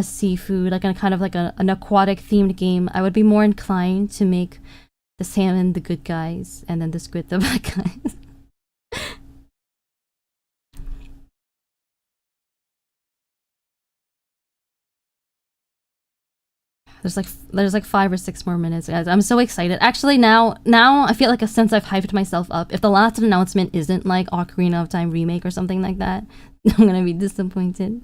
seafood, like a kind of like an aquatic themed game, I would be more inclined to make the salmon the good guys and then the squid the bad guys. There's like 5 or 6 more minutes, guys. I'm so excited. Actually, now I feel like since I've hyped myself up, if the last announcement isn't like Ocarina of Time remake or something like that, I'm gonna be disappointed.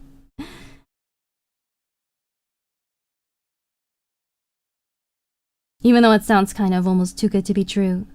Even though it sounds kind of almost too good to be true.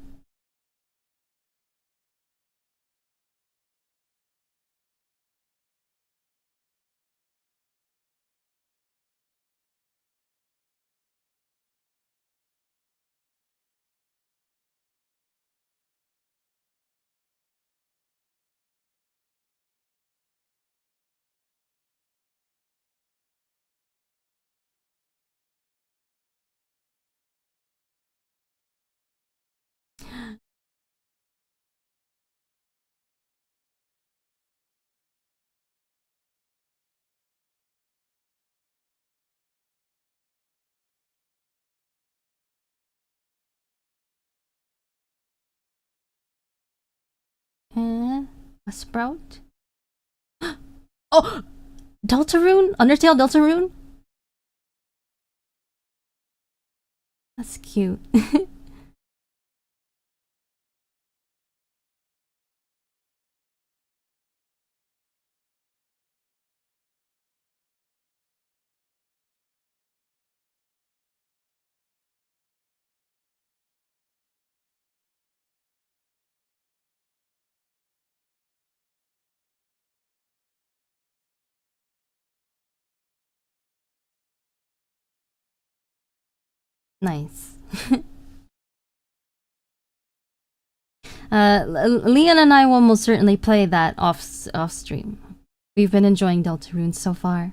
A sprout? Oh! Deltarune? Undertale Deltarune? That's cute. Nice. Leon and I will most certainly play that off stream. We've been enjoying Deltarune so far.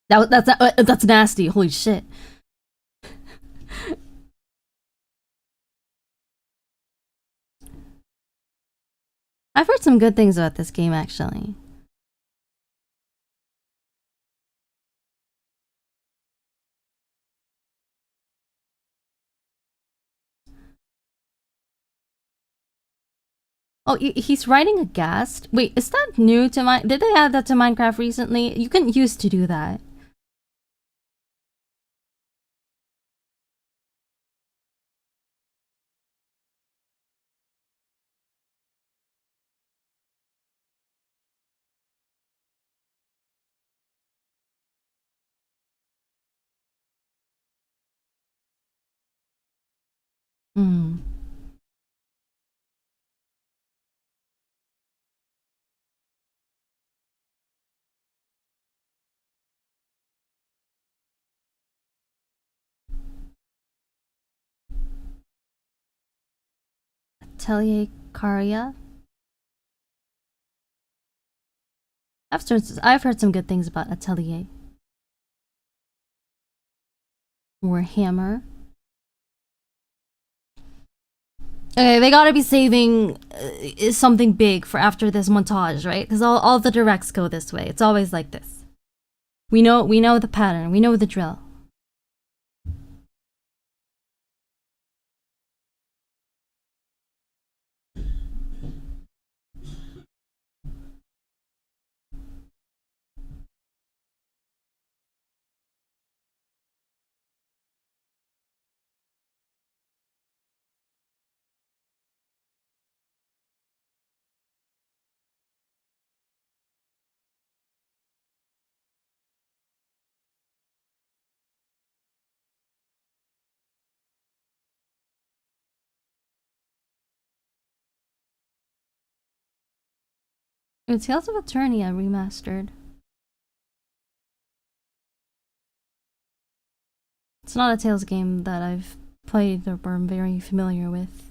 That's nasty. Holy shit. I've heard some good things about this game, actually. Oh, he's riding a ghast? Wait, is that new to my... Did they add that to Minecraft recently? You couldn't used to do that. Hmm. Atelier Caria? I've heard some good things about Atelier. Warhammer. Okay, they gotta be saving something big for after this montage, right? Because all the directs go this way. It's always like this. We know the pattern. We know the drill. Tales of Eternia remastered. It's not a Tales game that I've played or I'm very familiar with.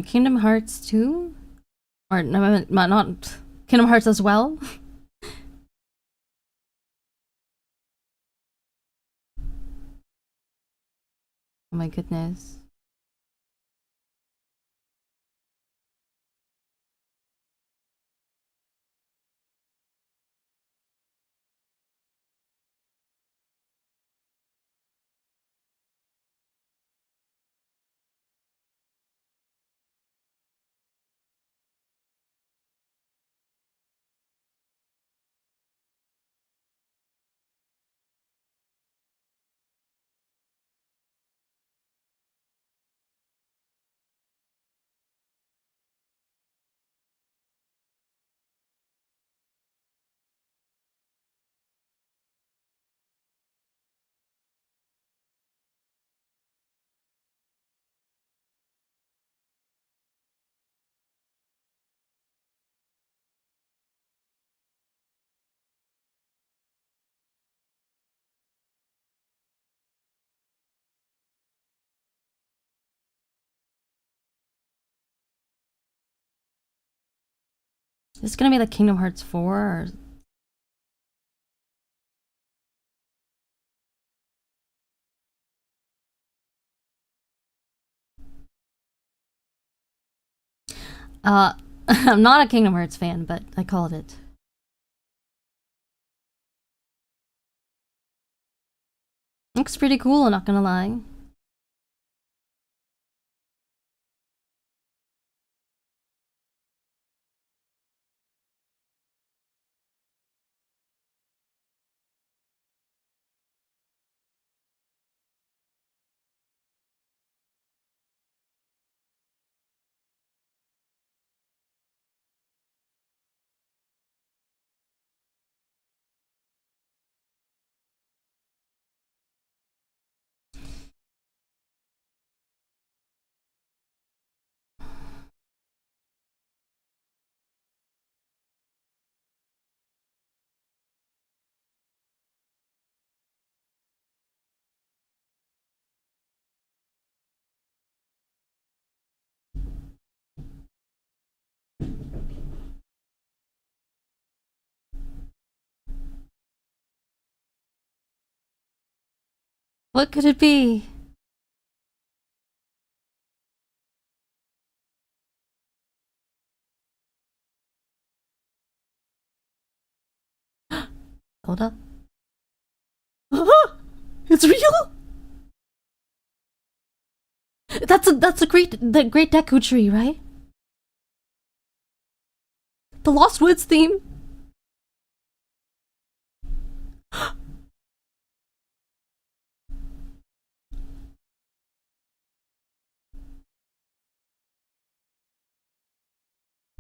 Kingdom Hearts 2? Or no, not Kingdom Hearts as well? Oh my goodness. Is it gonna be like Kingdom Hearts 4 or... I'm not a Kingdom Hearts fan, but I called it. Looks pretty cool, not gonna lie. What could it be? Zelda? It's real? That's a great Deku tree, right? The Lost Woods theme.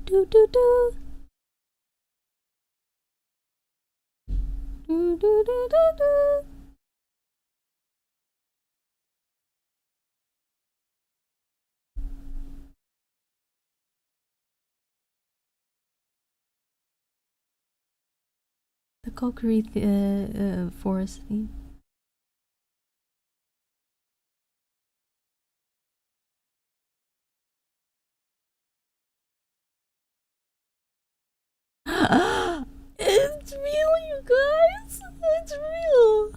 Do do do. Do do do do do. The Kokiri forest theme. It's real, you guys. It's real.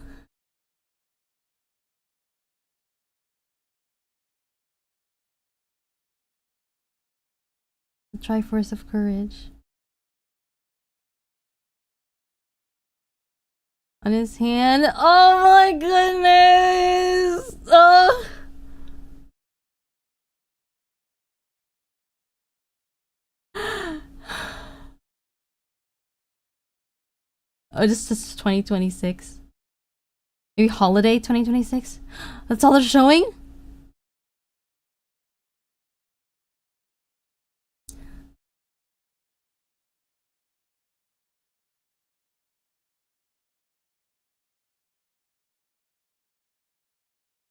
The Triforce of Courage. On his hand. Oh my goodness. Oh. Oh, this is 2026. Maybe holiday 2026? That's all they're showing?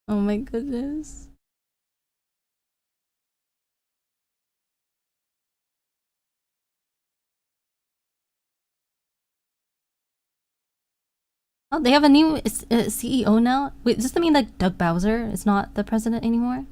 Oh my goodness. Oh, they have a new CEO now? Wait, does that mean like Doug Bowser is not the president anymore?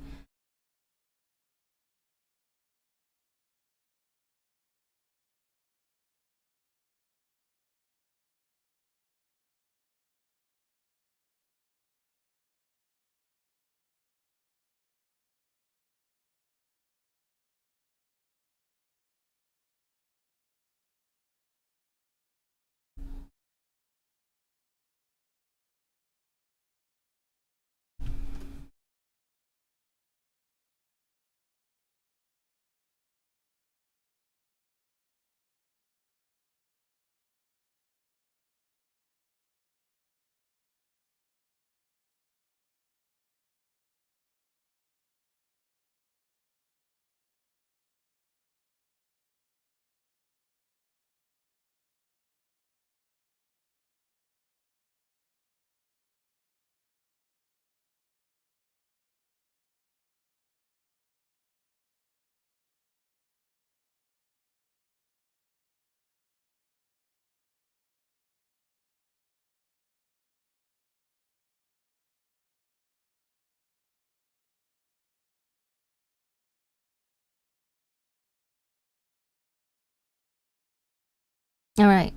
All right.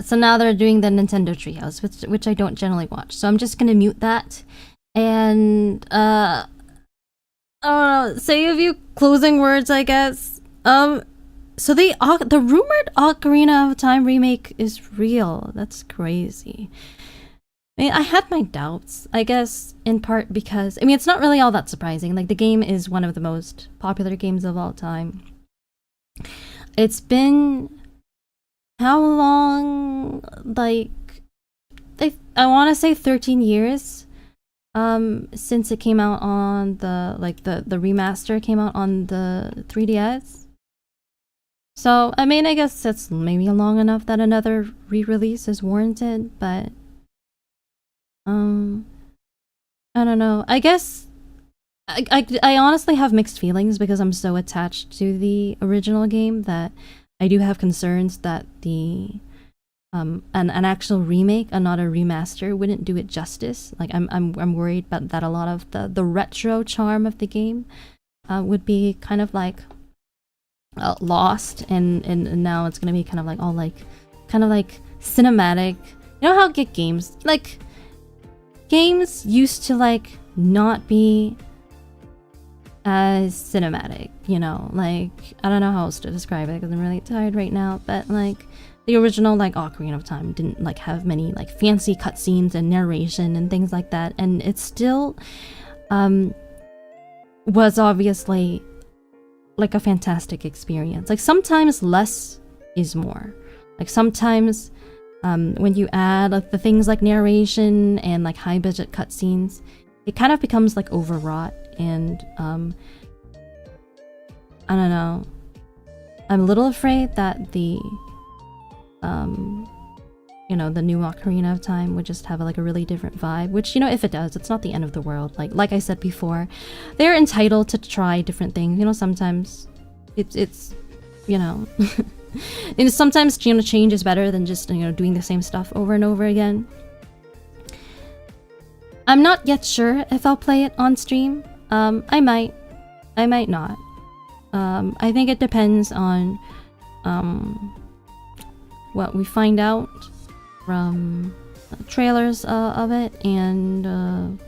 So now they're doing the Nintendo Treehouse, which I don't generally watch. So I'm just gonna mute that, and say a few closing words, I guess. So the rumored Ocarina of Time remake is real. That's crazy. I mean, I had my doubts, I guess, in part because I mean it's not really all that surprising. Like the game is one of the most popular games of all time. It's been how long? Like I want to say 13 years since it came out on the the remaster came out on the 3DS. So I mean I guess that's maybe long enough that another re-release is warranted, but I don't know. I guess I honestly have mixed feelings because I'm so attached to the original game that I do have concerns that the an actual remake and not a remaster wouldn't do it justice. Like I'm worried about that a lot of the retro charm of the game would be kind of like lost, and now it's gonna be kind of like all like kind of like cinematic. You know how get games like games used to like not be as cinematic, you know, like I don't know how else to describe it because I'm really tired right now, but like the original like Ocarina of Time didn't like have many like fancy cutscenes and narration and things like that, and it still was obviously like a fantastic experience. Like sometimes less is more. Like sometimes when you add like the things like narration and like high budget cutscenes, it kind of becomes like overwrought, and I don't know. I'm a little afraid that the you know, the new Ocarina of Time would just have like a really different vibe, which, you know, if it does, it's not the end of the world. Like I said before, they're entitled to try different things. You know, sometimes it's you know, and sometimes, you know, change is better than just, you know, doing the same stuff over and over again. I'm not yet sure if I'll play it on stream. I might not. I think it depends on what we find out from trailers of it, and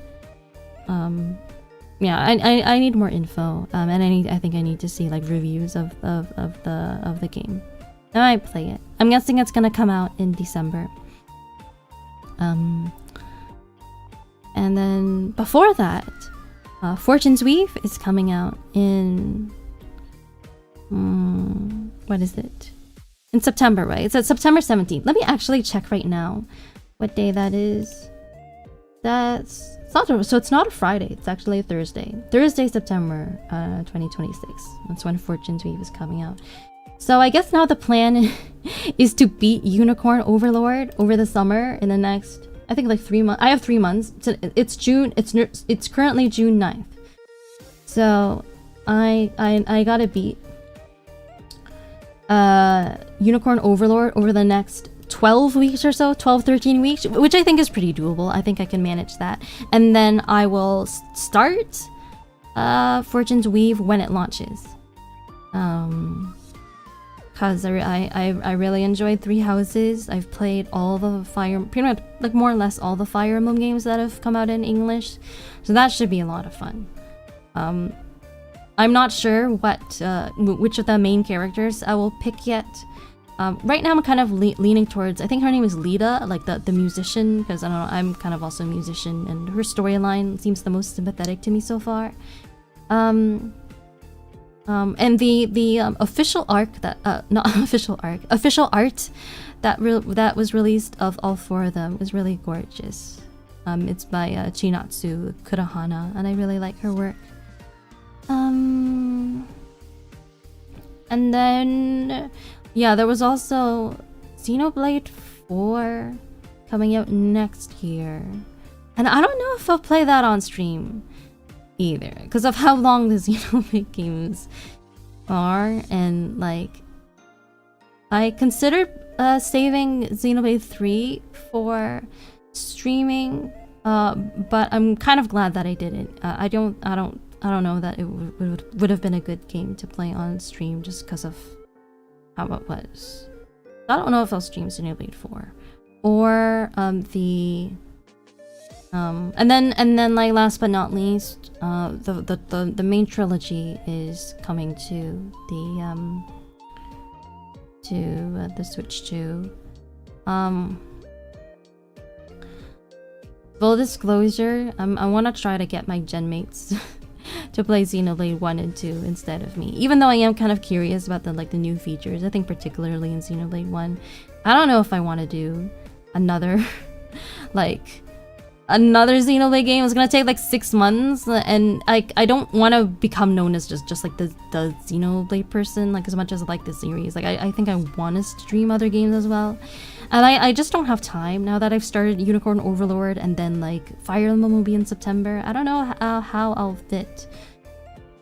yeah, I need more info, and I think I need to see like reviews of the game. I might play it. I'm guessing it's gonna come out in December. And then before that, Fortune's Weave is coming out in what is it? In September, right? It's at September 17th. Let me actually check right now what day that is. So it's not a Friday, it's actually a Thursday. Thursday, September 2026. That's when Fortune's Weave is coming out. So I guess now the plan is to beat Unicorn Overlord over the summer in the next, I think like 3 months. I have 3 months. It's June. It's currently June 9th. So I gotta beat Unicorn Overlord over the next 12 weeks or so, 13 weeks, which I think is pretty doable. I think I can manage that. And then I will start Fortune's Weave when it launches. Cause I really enjoyed Three Houses. I've played all the pretty much like more or less all the Fire Emblem games that have come out in English, so that should be a lot of fun. I'm not sure which of the main characters I will pick yet. Right now I'm kind of leaning towards, I think her name is Lita, like the musician, because I don't know, I'm kind of also a musician, and her storyline seems the most sympathetic to me so far. And the official arc that official art that was released of all four of them is really gorgeous. It's by Chinatsu Kurahana, and I really like her work. And then yeah, there was also Xenoblade 4 coming out next year, and I don't know if I'll play that on stream either because of how long the Xenoblade games are, and like I considered saving Xenoblade 3 for streaming, but I'm kind of glad that I didn't. I don't know that it would have been a good game to play on stream just because of how it was. I don't know if I'll stream Xenoblade 4 or and then like last but not least, the main trilogy is coming to the Switch too. Full disclosure, I want to try to get my gen mates to play Xenoblade 1 and 2 instead of me. Even though I am kind of curious about the new features, I think particularly in Xenoblade 1. I don't know if I want to do another another Xenoblade game. It's gonna take like 6 months, and I don't want to become known as just like the Xenoblade person, like as much as I like the series. Like I think I want to stream other games as well, and I just don't have time now that I've started Unicorn Overlord and then like Fire Emblem will be in September. I don't know how I'll fit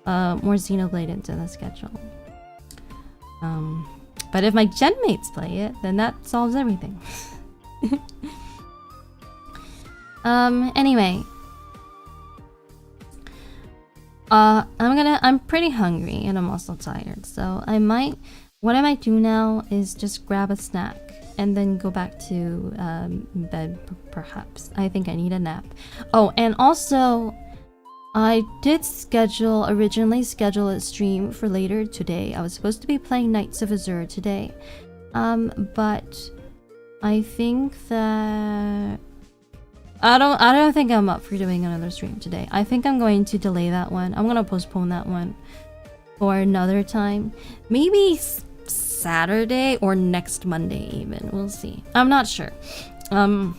more Xenoblade into the schedule. But if my gen mates play it, then that solves everything. Anyway. I'm pretty hungry and I'm also tired, so what I might do now is just grab a snack and then go back to bed perhaps. I think I need a nap. Oh, and also I did originally schedule a stream for later today. I was supposed to be playing Knights of Azure today. But I think that I don't think I'm up for doing another stream today. I think I'm going to delay that one. I'm gonna postpone that one for another time. Maybe Saturday or next Monday even. We'll see. I'm not sure. I'll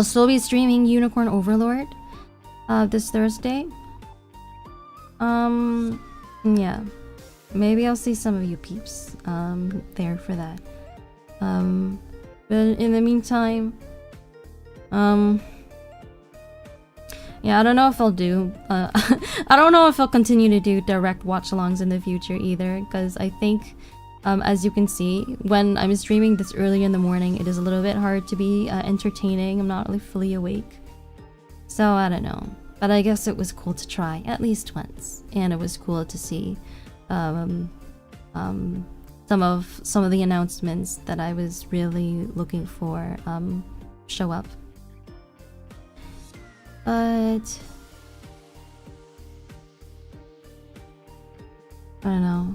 still be streaming Unicorn Overlord this Thursday. Yeah. Maybe I'll see some of you peeps there for that. But in the meantime, yeah, I don't know if I'll do I don't know if I'll continue to do direct watch-alongs in the future either, because I think as you can see, when I'm streaming this early in the morning, it is a little bit hard to be entertaining. I'm not really fully awake, so I don't know, but I guess it was cool to try at least once, and it was cool to see some of the announcements that I was really looking for show up. But I don't know.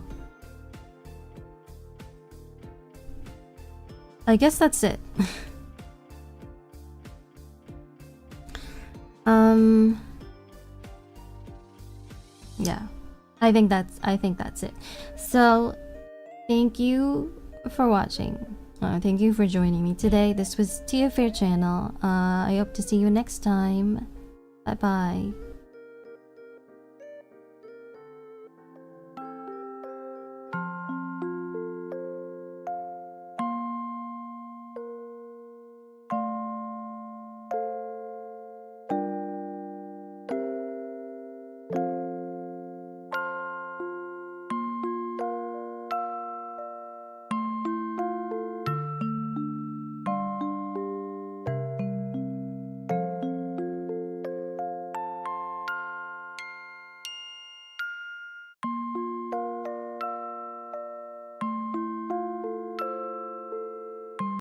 I guess that's it. Yeah. I think that's it. So, thank you for watching. Thank you for joining me today. This was Tia Faire channel. I hope to see you next time. Bye bye.